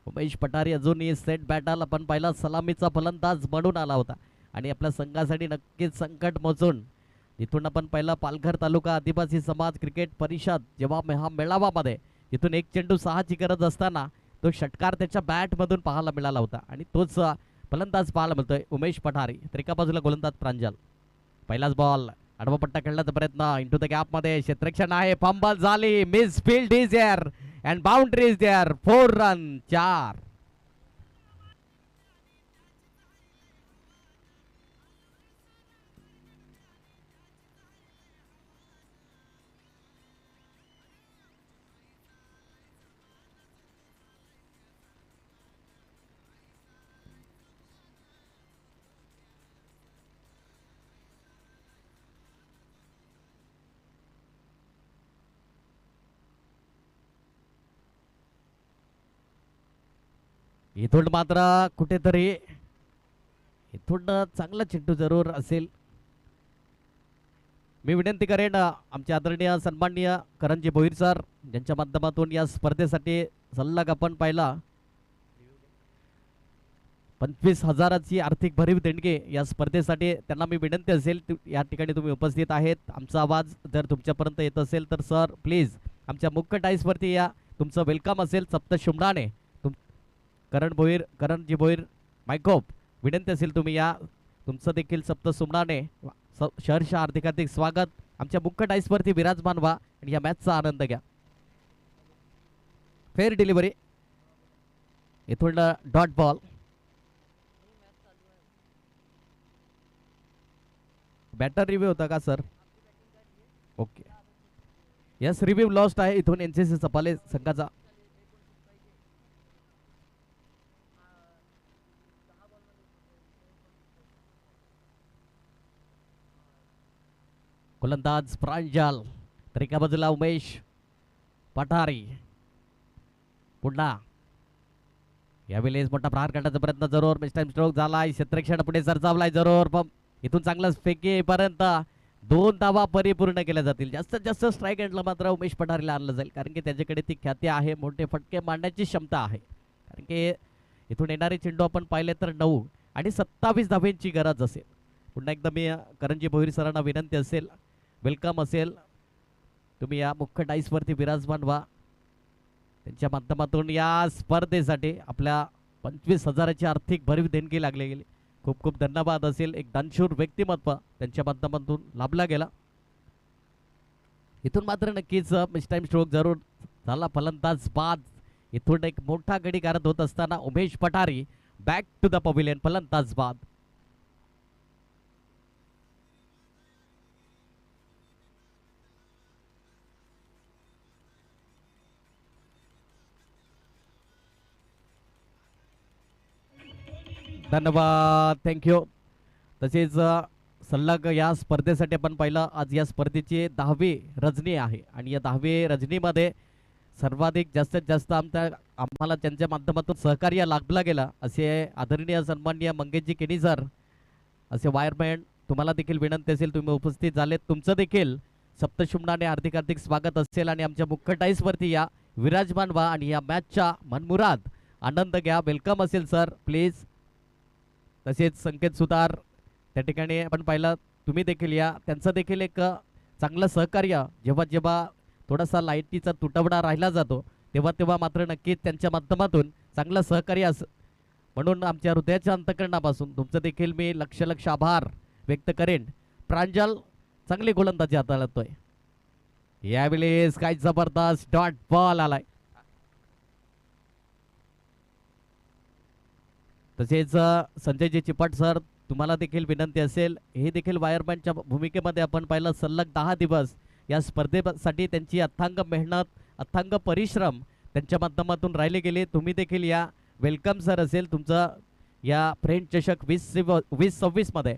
उमेश पठारी अजूनही सेट बॅटल आपण पाहिला सलामीचा फलंदाज म्हणून आला होता आणि आपल्या संघासाठी नक्कीच संकट मोजून इथून आपण पहिला पालघर तालुका आदिवासी समाज क्रिकेट परिषद जेव्हा हा मेळावामध्ये इथून 1 चेंडू 6 ची गरज असताना तो षटकार त्याच्या बॅटमधून पाहायला मिळाला होता आणि तोच फलंदाज पाहायला मिळतोय उमेश पठारी. तर एका बाजूला गोलंदाज प्रांजल. पहिलाच बॉल आडवा पट्टा खेळण्याचा प्रयत्न इंटू द गॅप मध्ये क्षेत्ररक्षण आहे. फंबल झाली. Misfield is there and boundary is there. 4 run 4. इथून मात्र कुठेतरी इथून चांगला चेंडू जरूर असेल. मी विनंती करेन आमचे आदरणीय सन्माननीय करणजी भोईर सर ज्यांच्या माध्यमातून या स्पर्धेसाठी सल्लाग आपण पाहिला 25,000ची आर्थिक भरीव देणगी या स्पर्धेसाठी. त्यांना मी विनंती असेल या ठिकाणी तुम्ही उपस्थित आहेत. आमचा आवाज जर तुमच्यापर्यंत येत असेल तर सर प्लीज आमच्या मुख्य टाईसवरती या. तुमचं वेलकम असेल सप्तशृंगाने. करणजी भोईर मायकोप विनंती असेल तुम्ही या. तुमचं देखील सप्तसुमनाने सहर्ष हार्दिक स्वागत. आमच्या मुख्य टाईसवरती विराजमान व्हा आणि या मॅचचा आनंद घ्या. Fair delivery. इथून डॉट बॉल. बॅटर रिव्ह्यू होता का sir? Okay. Yes, review lost आहे इथून एनसीसी सपाले संघाचा. गोलंदाज प्रांजल. तर एका बाजूला उमेश पठारी. पुन्हा यावेळेस मोठा प्रहार करण्याचा प्रयत्न जरूर. मिस्टाईम स्ट्रोक झालाय. क्षेत्ररक्षण पुढे सरसावलाय जरूर. पण इथून चांगलाच फेकीपर्यंत 2 धावा परिपूर्ण केल्या जातील. जास्तीत जास्त स्ट्राईक एंडला मात्र उमेश पठारीला आणलं जाईल कारण की त्याच्याकडे ती ख्याती आहे. मोठे फटके मारण्याची क्षमता आहे. कारण की इथून येणारे चेंडू आपण पाहिले तर 9 आणि 27 धाब्यांची गरज असेल. पुन्हा एकदा मी करणजी भोईर सरांना विनंती असेल, वेलकम असेल, तुम्ही या मुख्य डाईसवरती विराजमान व्हा. त्यांच्या माध्यमातून या स्पर्धेसाठी आपल्या 25,000ची आर्थिक भरीव देणगी लागली गेली. खूप खूप धन्यवाद असेल. एक दानशूर व्यक्तिमत्व त्यांच्या माध्यमातून लाभला गेला. इथून मात्र नक्कीच मिसटाईम स्ट्रोक जरूर झाला. फलंदाज बाद. इथून एक मोठा गडी गारद होत असताना उमेश पठारी बॅक टू द पवेलियन. फलंदाज बाद. धन्यवाद, थँक्यू. तसेच सल्लाग या स्पर्धेसाठी आपण पाहिलं आज या स्पर्धेची 10वी रजनी आहे आणि या 10वी रजनीमध्ये सर्वाधिक जास्तीत जास्त आम्हाला त्यांच्या माध्यमातून सहकार्य लाभला गेला असे आदरणीय सन्माननीय मंगेशजी केनी सर, असे वायरमॅन तुम्हाला देखील विनंती असेल तुम्ही उपस्थित झालेत. तुमचं देखील सप्तशुमनाने हार्दिक स्वागत असेल आणि आमच्या मुख्य टाईसवरती या विराजमान व्हा आणि या मॅचचा मनमुराद आनंद घ्या. वेलकम असेल सर प्लीज. तसेच संकेत सुतार त्या ठिकाणी आपण पाहिलं तुम्ही देखील या. त्यांचं देखील एक चांगलं सहकार्य जेव्हा जेव्हा थोडासा लाईटीचा तुटवडा राहिला जातो तेव्हा मात्र नक्कीच त्यांच्या माध्यमातून चांगलं सहकार्य म्हणून आमच्या हृदयाच्या अंतकरणापासून तुमचं देखील मी लक्ष आभार व्यक्त करेन. प्रांजल चांगली गोलंदाजी हाताळतोय. यावेळेस काय जबरदस्त डॉट बॉल आलाय. तसेच संजयजी चिपट सर तुम्हाला देखील विनंती असेल, हे देखील वायरमॅनच्या भूमिकेमध्ये आपण पाहिलं सलग 10 दिवस या स्पर्धेसाठी त्यांची अथांग मेहनत अथांग परिश्रम त्यांच्या माध्यमातून राहिले गेले. तुम्ही देखील या. वेलकम सर असेल तुमचं या फ्रेंच चषक 2026 मध्ये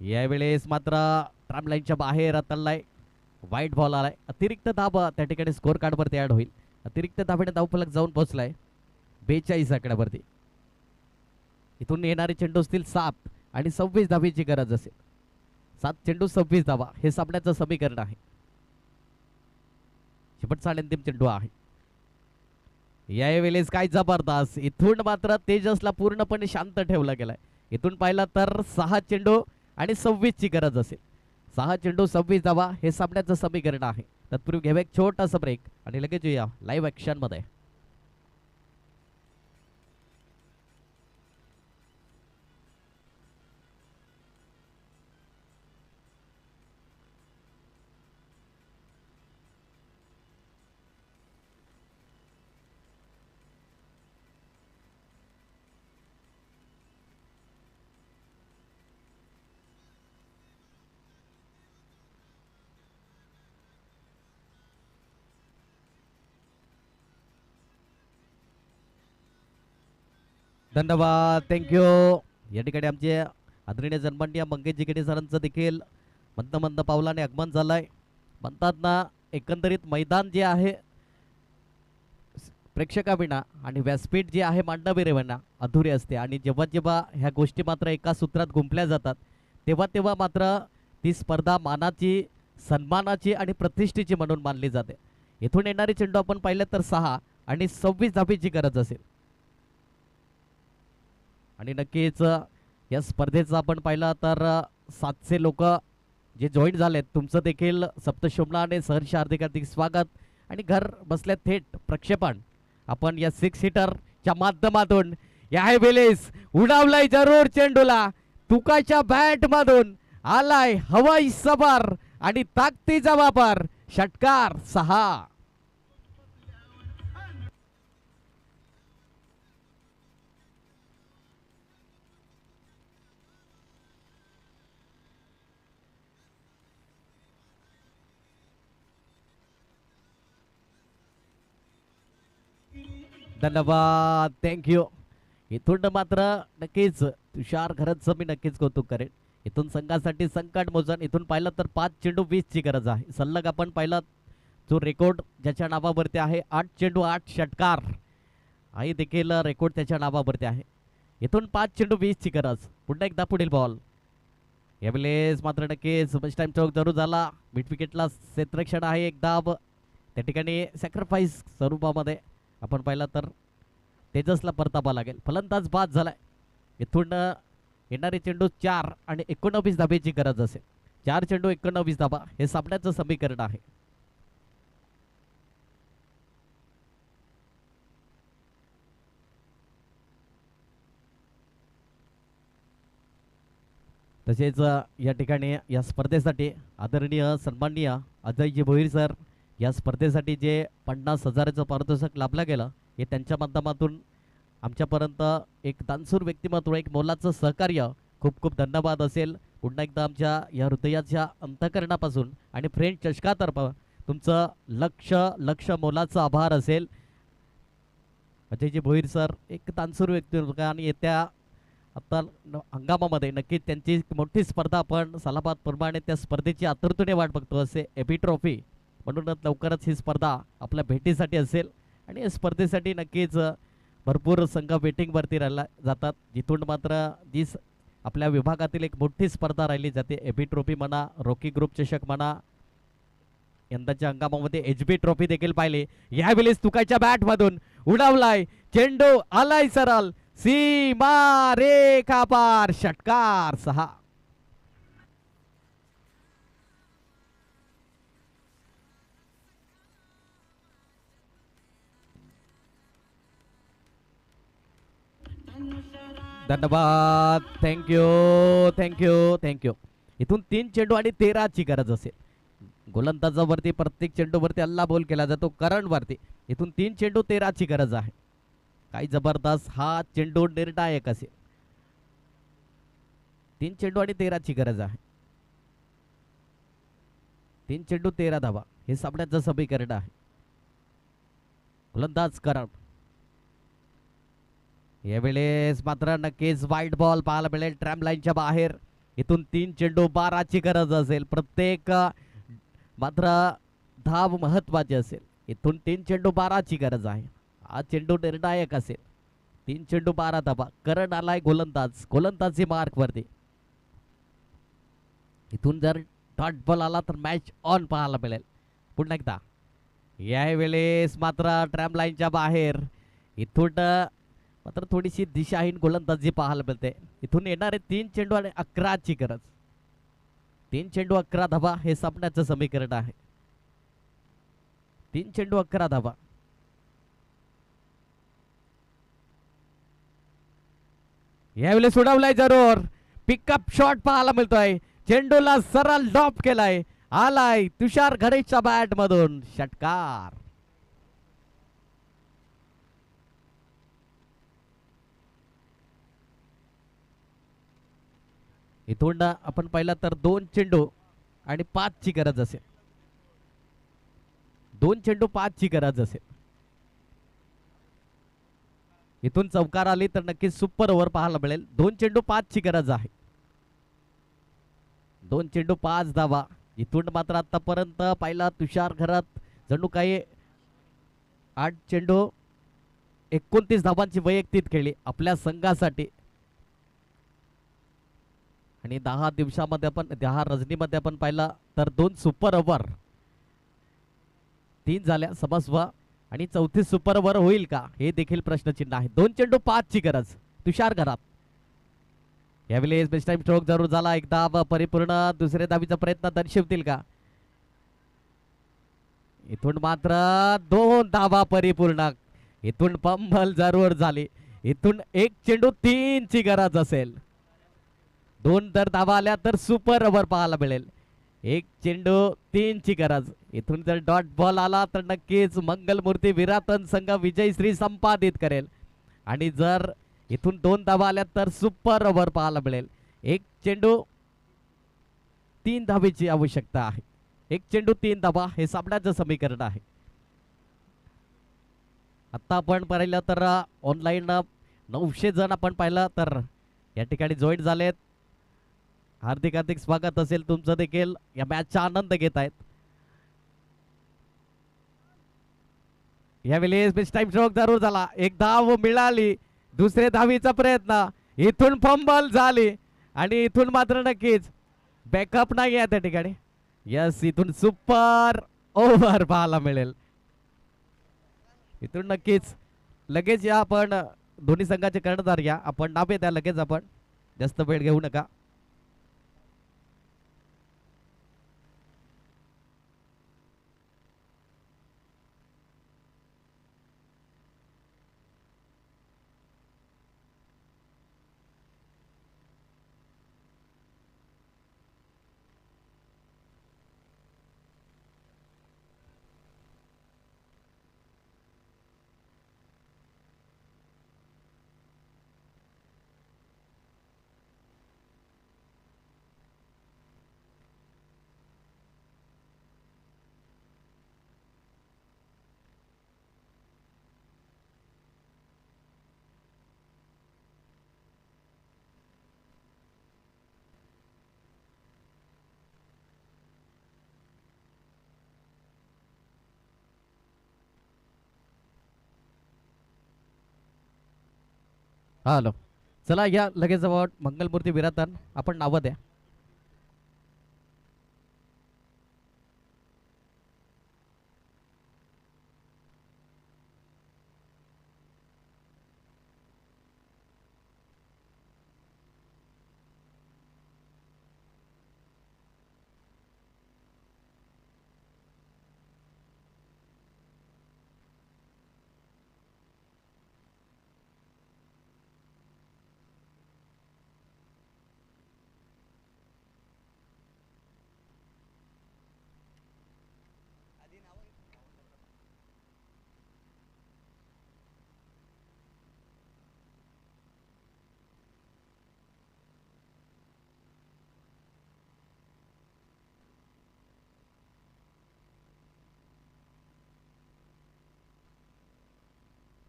यावेळेस मात्र ट्रॅम लाईनच्या बाहेर आतलाय, वाईट बॉल आलाय. अतिरिक्त दाब त्या ठिकाणी स्कोर कार्ड वरती ऍड होईल. अतिरिक्त दाबाने धावफलक जाऊन पोहोचलाय 42 आकड्यावरती. इथून येणारे चेंडू असतील 7 आणि 26 धाबीची गरज असेल. 7 चेंडू 26 धाबा हे सामन्याचं समीकरण आहे. शेवटचा आणि अंतिम चेंडू आहे. यावेळेस काय जबरदस्त, इथून मात्र तेजसला पूर्णपणे शांत ठेवला गेलाय. इथून पाहिला तर 6 चेंडू आणि 26 ची गरज असेल. 6 चेंडू 26 धावा हे सामन्याचं समीकरण आहे. तत्पूर्वी घेऊया एक छोटासा ब्रेक आणि लगेच येऊया लाईव्ह ऍक्शन मध्ये. धन्यवाद, थँक्यू. या ठिकाणी आमचे आदरणीय जन्मंडीय मंगेश जिगडे सरांचं देखील मंद मंद पावलाने आगमन झालंय. म्हणतात ना, एकंदरीत मैदान जे आहे प्रेक्षकाविना आणि व्यासपीठ जे आहे मांडवीरेविना अधुरे असते. आणि जेव्हा जेव्हा ह्या गोष्टी मात्र एका सूत्रात गुंफल्या जातात तेव्हा तेव्हा मात्र ती स्पर्धा मानाची, सन्मानाची आणि प्रतिष्ठेची म्हणून मानली जाते. इथून येणारे चेंडू आपण पाहिलं तर 6 आणि 26 धाबीची गरज असेल. आणि नक्कीच या स्पर्धेचं आपण पाहिलं तर 700 लोक जे जॉईन झालेत, तुमचं देखील सप्तशोभला आणि सहर्ष हार्दिक हार्दिक स्वागत. आणि घर बसल्या थेट प्रक्षेपण आपण या 6 सीटरच्या माध्यमातून या वेळेस उडावलाय जरूर चेंडूला. तुकाच्या बॅट मधून आलाय हवाई सवार आणि ताकदीचा वापर. षटकार 6. धन्यवाद, थँक्यू. इथून मात्र नक्कीच तुषार घरतचं मी नक्कीच कौतुक करेन. इथून संघासाठी संकट मोजन. इथून पाहिलं तर 5 चेंडू 20 ची गरज आहे. सलग आपण पाहिलं जो रेकॉर्ड ज्याच्या नावावरती आहे 8 चेंडू 8 षटकार आहे देखील रेकॉर्ड त्याच्या नावावरती आहे. इथून 5 चेंडू 20 ची गरज. पुन्हा एकदा पुढील बॉल. यावेळेस मात्र नक्कीच फर्स्ट टाइम चौक जरूर झाला. मिड विकेटला क्षेत्ररक्षण आहे एक दाब. त्या ठिकाणी सॅक्रिफाईस स्वरूपामध्ये आपण पाहिलं तर तेजसला परतावा लागेल. फलंदाज बाद झालाय. इथून येणारे चेंडू 4 आणि 19 धाबेची गरज असेल. 4 चेंडू 19 धाबा हे सामन्याचं समीकरण आहे. तसेच या ठिकाणी या स्पर्धेसाठी आदरणीय सन्माननीय अजयजी भोईर सर या स्पर्धेसाठी जे 50,000चं पारितोषिक लाभलं गेलं हे त्यांच्या माध्यमातून आमच्यापर्यंत एक दानशूर व्यक्तिमत्व, एक मोलाचं सहकार्य. खूप खूप धन्यवाद असेल. पुन्हा एकदा आमच्या या हृदयाच्या अंतकरणापासून आणि फ्रेंड चषकातर्फ तुमचं लक्ष मोलाचं आभार असेल. अजयजी भोईर सर एक दानशूर व्यक्तिमत्व आणि येत्या आता हंगामामध्ये नक्कीच त्यांची मोठी स्पर्धा आपण सालाबाद प्रमाणे त्या स्पर्धेची आतुरतेने वाट बघतो असे एबी ट्रॉफी. म्हणूनच लवकरच ही स्पर्धा आपल्या भेटीसाठी असेल आणि या स्पर्धेसाठी नक्कीच भरपूर संघ वेटिंगवरती राहिला जातात. जिथून मात्र जी आपल्या विभागातील एक मोठी स्पर्धा राहिली जाते. एबी ट्रॉफी म्हणा, रॉकी ग्रुप चषक म्हणा, यंदाच्या हंगामामध्ये एचबी ट्रॉफी देखील पाहिली. यावेळेस तुकाच्या बॅटमधून उडावलाय चेंडू, आलाय सरळ सीमा रेखा पार. षटकार 6. धन्यवाद, थँक्यू. इथून 3 चेंडू आणि 13 ची गरज असेल. गोलंदाजावरती प्रत्येक चेंडूवरती अल्ला बोल केला जातो करण वरती. इथून 3 चेंडू 13 ची गरज आहे. काही जबरदस्त हा चेंडू निर्णायक असेल. 3 चेंडू आणि 13 ची गरज आहे. 3 चेंडू 13 धावा हे सामन्याचं समीकरण आहे. गोलंदाज करण. यावेळेस मात्र नक्कीच वाईट बॉल पाहायला मिळेल ट्रॅम लाईनच्या बाहेर. इथून 3 चेंडू 12ची गरज असेल. प्रत्येक मात्र धाव महत्वाची असेल. इथून 3 चेंडू 12ची गरज आहे. हा चेंडू निर्णायक असेल. 3 चेंडू 12 धावा. करण आलाय गोलंदाजी मार्क वरती. इथून जर डॉट बॉल आला तर मॅच ऑन पाहायला मिळेल. पुन्हा एकदा यावेळेस मात्र ट्रॅम लाईनच्या बाहेर. इथून मात्र थोडीशी दिशाहीन गोलंदाजी पाहायला मिळते. इथून येणारे 3 चेंडू आणि 11ची गरज. 3 चेंडू 11 धावा हे सामन्याचं समीकरण आहे. 3 चेंडू 11 धावा. यावेळेस सोडवलाय जरूर. पिकअप शॉट पाहायला मिळतोय. चेंडूला सरळ डॉप केलाय. आलाय तुषार घरेच्या बॅट मधून षटकार. इथून आपण पाहिलं तर 2 चेंडू आणि 5ची गरज असेल. 2 चेंडू 5ची गरज असेल. इथून चौकार आली तर नक्कीच सुपर ओव्हर पाहायला मिळेल. 2 चेंडू 5ची गरज आहे. 2 चेंडू 5 धावा. इथून मात्र आतापर्यंत पाहिला तुषार घरात जणू काही 8 चेंडू 29 धावांची वैयक्तिक खेळली आपल्या संघासाठी. आणि 10 दिवसामध्ये आपण 10 रजनीमध्ये आपण पाहिला तर 2 सुपर ओव्हर 3 झाल्या समस्व. आणि 34 सुपर ओव्हर होईल का हे देखील प्रश्नचिन्ह आहे. 2 चेंडू 5ची गरज तुषार घरात. यावेळेस बेस्ट टाइम स्ट्रोक जरूर झाला. एक धाव परिपूर्ण. दुसऱ्या धावीचा प्रयत्न दर्शवतील का. इथून मात्र 2 धावा परिपूर्ण. इथून पंबल जरूर झाली. इथून 1 चेंडू 3ची गरज असेल. 2 जर धावा आल्या तर सुपर ओव्हर पाहायला मिळेल. 1 चेंडू 3ची गरज. इथून जर डॉट बॉल आला तर नक्कीच मंगलमूर्ती विराटन संघ विजयश्री संपादित करेल. आणि जर इथून 2 धावा आल्या तर सुपर ओव्हर पाहायला मिळेल. 1 चेंडू 3 धावेची आवश्यकता आहे. 1 चेंडू 3 धावा हे सामन्याचं समीकरण आहे. आता आपण पाहिलं तर ऑनलाईन 900 जण आपण पाहिलं तर या ठिकाणी जॉईन झालेत. हार्दिक हार्दिक स्वागत असेल तुमचं देखील. या मॅचचा आनंद घेत आहेत. यावेळेस बेस्ट टाइम स्ट्रोक जरूर झाला. एक धाव मिळाली. दुसरे धावीचा प्रयत्न. इथून फंबल झाली. आणि इथून मात्र नक्कीच बॅकअप नाही आहे त्या ठिकाणी. यस इथून सुपर ओव्हर पाहायला मिळेल. इथून नक्कीच लगेच या आपण दोन्ही संघाचे कर्णधार या आपण नावे द्या लगेच. आपण जास्त वेळ घेऊ नका. हॅलो चला या लगेच जवळ मंगलमूर्ती विराटन आपण नावं द्या.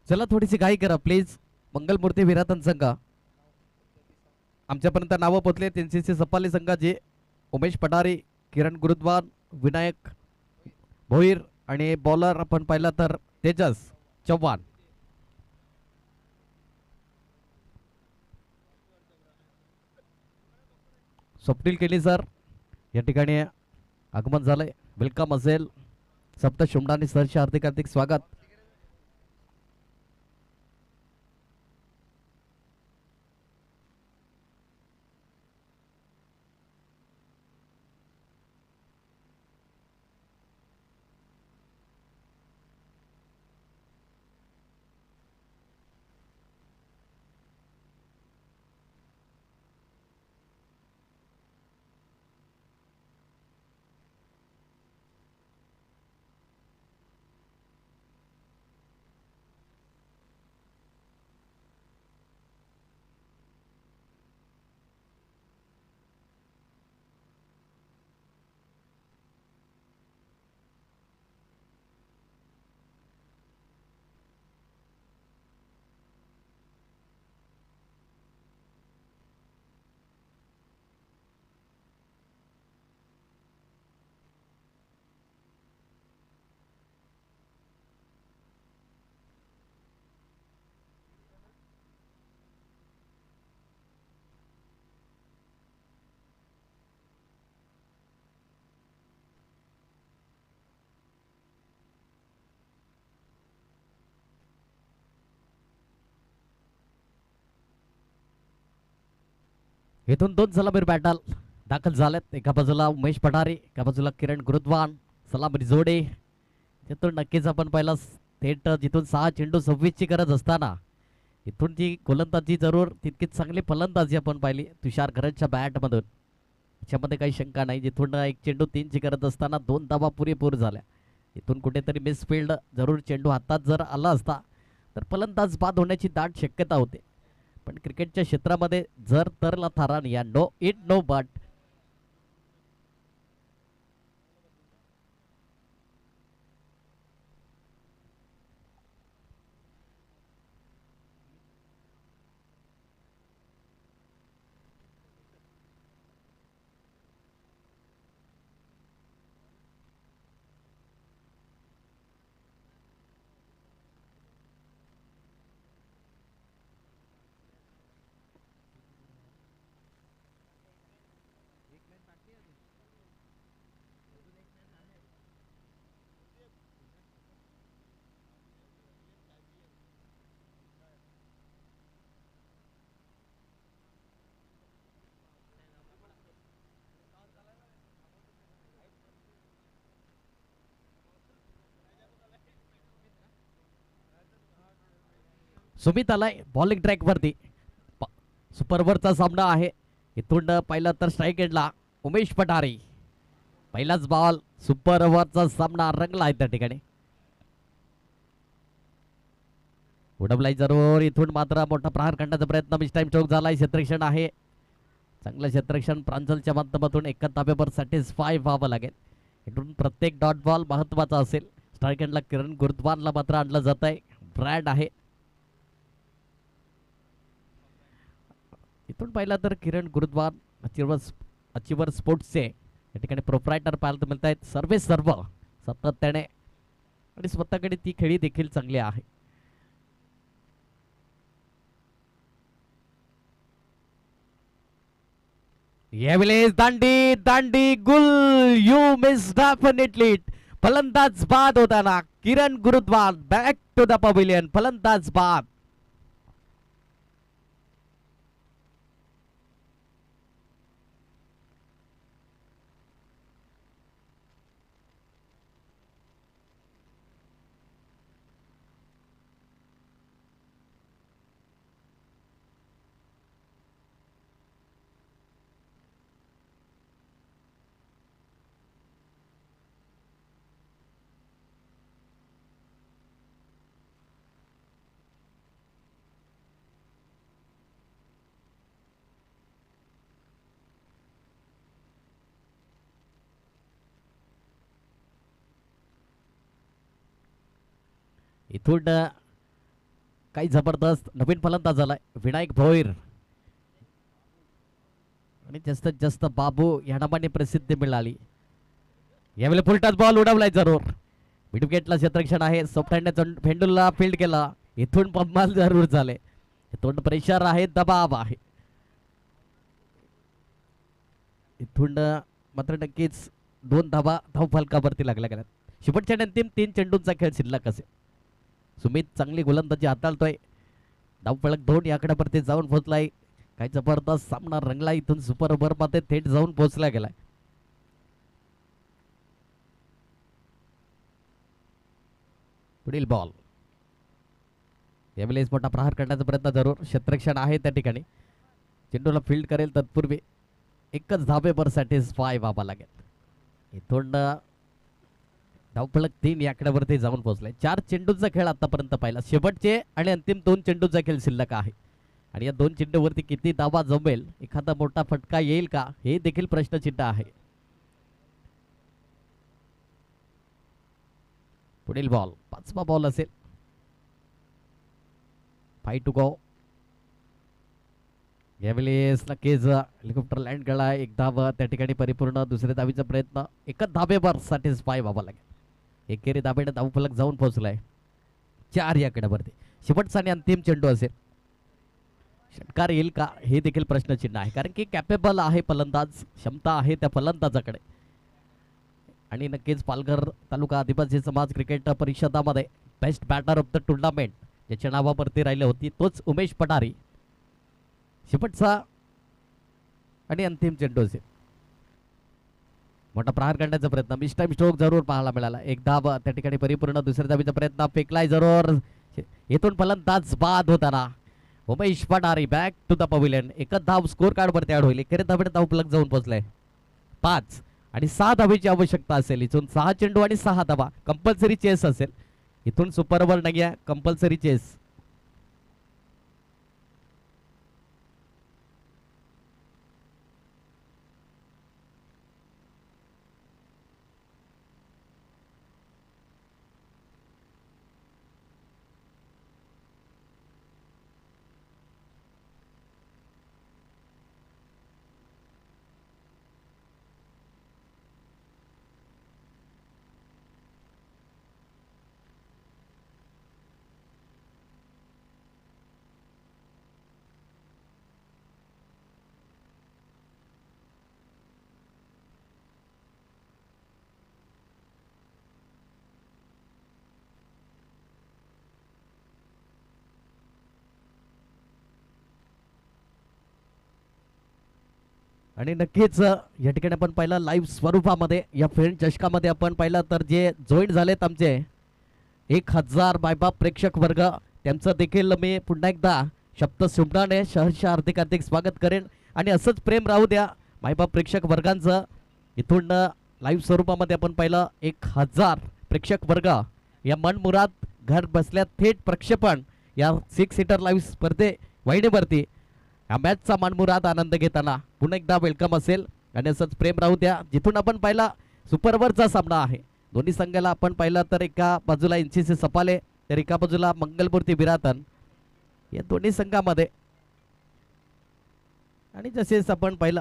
चला थोडीशी घाई करा प्लीज. मंगलमूर्ती विराटन संघ आमच्यापर्यंत नावं पोचले त्यांचे सफाली संघाचे उमेश पठारे, किरण गुरुद्वान, विनायक भोईर आणि बॉलर आपण पाहिलं तर तेजस चव्हाण. स्वप्नील केली सर या ठिकाणी आगमन झालंय. वेलकम असेल. सप्त शुमडानी सरचे हार्दिक हार्दिक स्वागत. इथून दोन सलामीर बॅटल दाखल झालेत. एका बाजूला उमेश पठारे, एका बाजूला किरण गुरुद्वान. सलामी जोडे तिथून नक्कीच आपण पहिला थेट जिथून 6 चेंडू 26 ची गरज असताना इथून जी गोलंदाजी जरूर तितकीच चांगली फलंदाजी आपण पाहिली तुषार घरच्या बॅटमधून. याच्यामध्ये काही शंका नाही. जिथून 1 चेंडू 3 ची गरज असताना 2 धावा पुरेपूर झाल्या. इथून कुठेतरी मिसफिल्ड जरूर चेंडू हातात जर आला असता तर फलंदाज बाद होण्याची दाट शक्यता होते. पण क्रिकेटच्या क्षेत्रामध्ये जर तरला थारान या नो इट नो बट. सुमित आलाय बॉलिंग ट्रॅक वरती. सुपरवरचा सामना आहे. इथून पाहिलं तर स्ट्राईक एंडला उमेश पठारे. पहिलाच बॉल सुपर ओव्हरचा सामना रंगला आहे त्या ठिकाणी. उडवलाय जरूर. इथून मात्र मोठा प्रहार करण्याचा प्रयत्न मिस टाइम चौक झालाय. क्षेत्ररक्षण आहे चांगलं क्षेत्ररक्षण प्रांजलच्या माध्यमातून एका ताब्यावर सॅटिस्फाय व्हावं लागेल. इथून प्रत्येक डॉट बॉल महत्वाचा असेल. स्ट्राईक एंडला किरण गुरुद्वानला मात्र आणलं जात आहे. ब्रँड आहे. इथून पाहिला तर किरण गुरुद्वान अचिवर स्पोर्ट्सचे या ठिकाणी प्रोप्रायटर पाहायला मिळत आहेत. सर्व सातत्याने आणि स्वतःकडे ती खेळी देखील चांगली आहे. यावेळेस दांडी दांडी गुल यू मिस डेफिनेटली. फलंदाज बाद होताना किरण Guruddwan back to the pavilion. फलंदाज बाद. इथून काही जबरदस्त नवीन फलंदाज झालाय विनायक भोईर. आणि जास्तीत जास्त बाबू या नावाने प्रसिद्धी मिळाली. यावेळी फुलटाच बॉल उडवलाय जरूर. मिड विकेटला क्षेत्ररक्षण आहे. सोफ्ट फेंडूला फील्ड केला. इथून बम्माल जरूर झाले. इथून प्रेशर आहे, दबाव आहे. इथून मात्र नक्कीच 2 धावा धावफलकावरती लागल्या गेल्यात. शेवटच्या अंतिम 3 चेंडूंचा खेळ शिल्लक असेल. सुमित चांगली गोलंदाजी हाताळतोय. धावफलक 2 या आकड्यावरती जाऊन पोहोचलाय. काय जबरदस्त सामना रंगला. इथून सुपर ओव्हर मध्ये थेट जाऊन पोहोचला गेलाय. पुढील बॉल. यावेळेस मोठा प्रहार करण्याचा प्रयत्न जरूर. क्षेत्ररक्षण आहे त्या ठिकाणी. चेंडूला फील्ड करेल तत्पूर्वी एकच धावेवर सॅटिस्फाय व्हावा लागेल. इथून धावफलक 3 या आकड्यावरती जाऊन पोहोचलाय. 4 चेंडूंचा खेळ आतापर्यंत पाहिला. शेवटचे आणि अंतिम 2 चेंडूंचा खेळ शिल्लक आहे. आणि या 2 चेंडूवरती किती धावा जमेल, एखादा मोठा फटका येईल का, हे देखील प्रश्नचिन्ह आहे. पुढील बॉल 5वा बॉल असेल. 5 to go. यावेळेस नक्कीच हेलिकॉप्टर लँड केला. एक धाव त्या ठिकाणी परिपूर्ण. दुसऱ्या धावीचा प्रयत्न. एकच धावेवर सॅटिस्फाय व्हावा लागेल. एकेरी धावेने धावफलक जाऊन पोहोचलाय 4 या आकड्यावरती. शेवटचा आणि अंतिम चेंडू असेल. षटकार येईल का, हे देखील प्रश्नचिन्ह आहे. कारण की कॅपेबल आहे फलंदाज, क्षमता आहे त्या फलंदाजाकडे. आणि नक्कीच पालघर तालुका आदिवासी समाज क्रिकेट परिषदामध्ये best batter of the tournament ज्याच्या नावावरती राहिले होती तोच उमेश पठारी. शेवटचा आणि अंतिम चेंडू असेल. मोठा प्रहार करण्याचा प्रयत्न. मिस टाइम स्ट्रोक जरूर पाहायला मिळाला. एक धाव त्या ठिकाणी परिपूर्ण. दुसऱ्या धावीचा प्रयत्न फेकलाय जरूर. इथून फलंदाज बाद होताना उमेश पठारी बॅक टू द पवेलियन. एकच धाव स्कोर कार्ड वरती ऍड होईल. एकेरी धावेने धावफलक जाऊन पोहोचलाय 5 आणि 6 धावेची आवश्यकता असेल. इथून 6 चेंडू आणि 6 धावा. कंपल्सरी चेस असेल. इथून सुपर ओव्हर नाही आहे, कंपल्सरी चेस. आणि नक्कीच या ठिकाणी आपण पाहिलं लाईव्ह स्वरूपामध्ये या फ्रेंड चषकामध्ये आपण पाहिलं तर जे जॉईन झालेत आमचे 1000 मायबाप प्रेक्षक वर्ग, त्यांचं देखील मी पुन्हा एकदा शब्द सुमनाने सहर्ष हार्दिक हार्दिक स्वागत करेन. आणि असंच प्रेम राहू द्या मायबाप प्रेक्षक वर्गांचं. इथून लाईव्ह स्वरूपामध्ये आपण पाहिलं 1000 प्रेक्षक वर्ग या मनमुराद घर बसल्या थेट प्रक्षेपण या 6 सीटर लाईव्ह स्पर्धे वाहिनीवरती या मॅचचा मनमुराद आनंद घेताना पुन्हा एकदा वेलकम असेल. आणि असंच प्रेम राहू द्या. जिथून आपण पाहिला सुपर ओव्हरचा सामना आहे. दोन्ही संघाला आपण पाहिलं तर एका बाजूला NCC सपाले तर एका बाजूला मंगलमूर्ती बिरातन या दोन्ही संघामध्ये. आणि जसेच आपण पाहिलं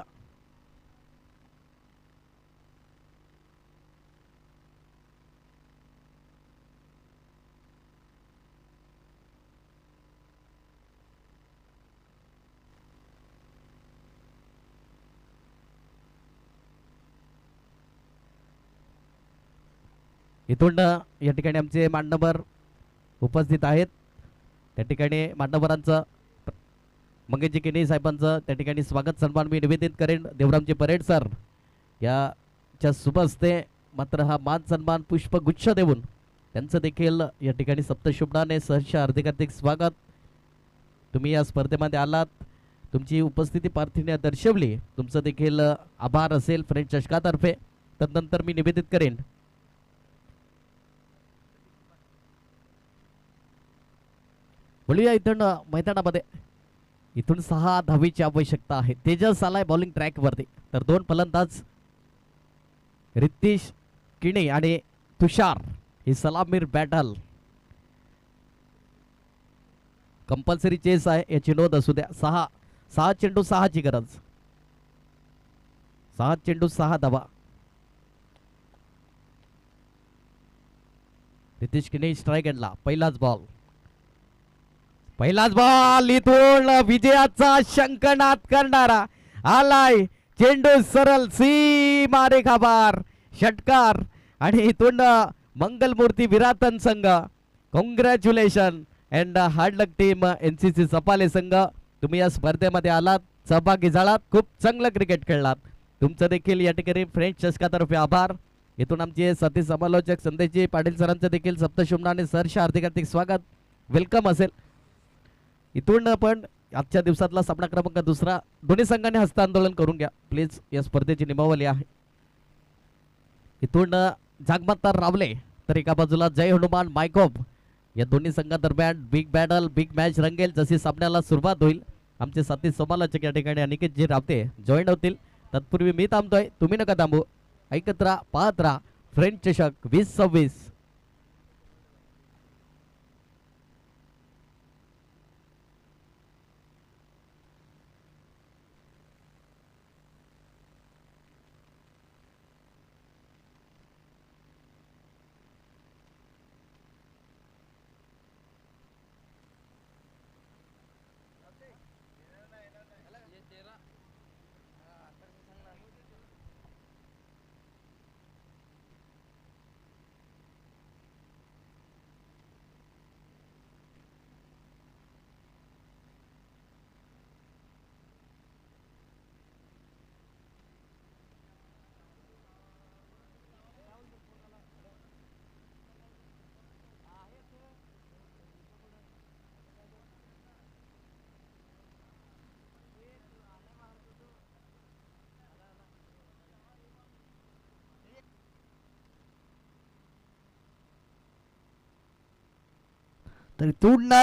इथून या ठिकाणी आमचे मान्यवर उपस्थित आहेत. त्या ठिकाणी मान्यवरांचं मंगेशजी केनी साहेबांचं त्या ठिकाणी स्वागत सन्मान मी निवेदित करेन. देवरामजी परेड सर याच्या शुभ हस्ते मात्र हा मान सन्मान पुष्पगुच्छ देऊन त्यांचं देखील या ठिकाणी सप्तशुभनाने सहर्ष हार्दिक हार्दिक स्वागत. तुम्ही या स्पर्धेमध्ये आलात, तुमची उपस्थिती पार्थिने दर्शवली, तुमचं देखील आभार असेल फ्रेंच चषकातर्फे. तदनंतर मी निवेदित करेन बोलूया इथून मैदानामध्ये. इथून 6 धावीची आवश्यकता आहे. तेजस आलाय बॉलिंग ट्रॅक वरती तर 2 फलंदाज रितेश किणे आणि तुषार ही सलामीर बॅटल. कंपल्सरी चेस आहे याची नोंद असू द्या. 6 चेंडू 6ची गरज. 6 चेंडू 6 धावा. नितीश किने स्ट्राईक घेतला. पहिलाच बॉल इथून विजयाचा शंखनाद करणारा आलाय चेंडू सरळ सीमा रेखापार षटकार आणि इथून मंगलमूर्ती विराटन संघ congratulation and hard luck team NCC Saphale संघ. तुम्ही या स्पर्धेमध्ये आलात, सहभागी झालात, खूप चांगलं क्रिकेट खेळलात. तुमचं देखील या ठिकाणी फ्रेंच चषकातर्फे आभार. इथून आमचे साथी समालोचक संदेशजी पाटील सरांचं देखील सप्तशुमना आणि सरचे हार्दिक स्वागत वेलकम असेल. इथून आपण आजच्या दिवसातला सामना क्रमांक 2 दोन्ही संघांनी हस्तांदोलन करून घ्या प्लीज. या स्पर्धेची नियमावली आहे. इथून जागमाता रावले तर एका बाजूला जय हनुमान मायकोप. या दोन्ही संघादरम्यान बिग बॅटल बिग मॅच रंगेल. जशी सामन्याला सुरुवात होईल आमचे साथी समालोचक या ठिकाणी अनिकेत जी रावते जॉईन होतील. तत्पूर्वी मी थांबतोय, तुम्ही नका थांबू. ऐकत राहा, पाहत राहा फ्रेंच चषक 2026. तर इथून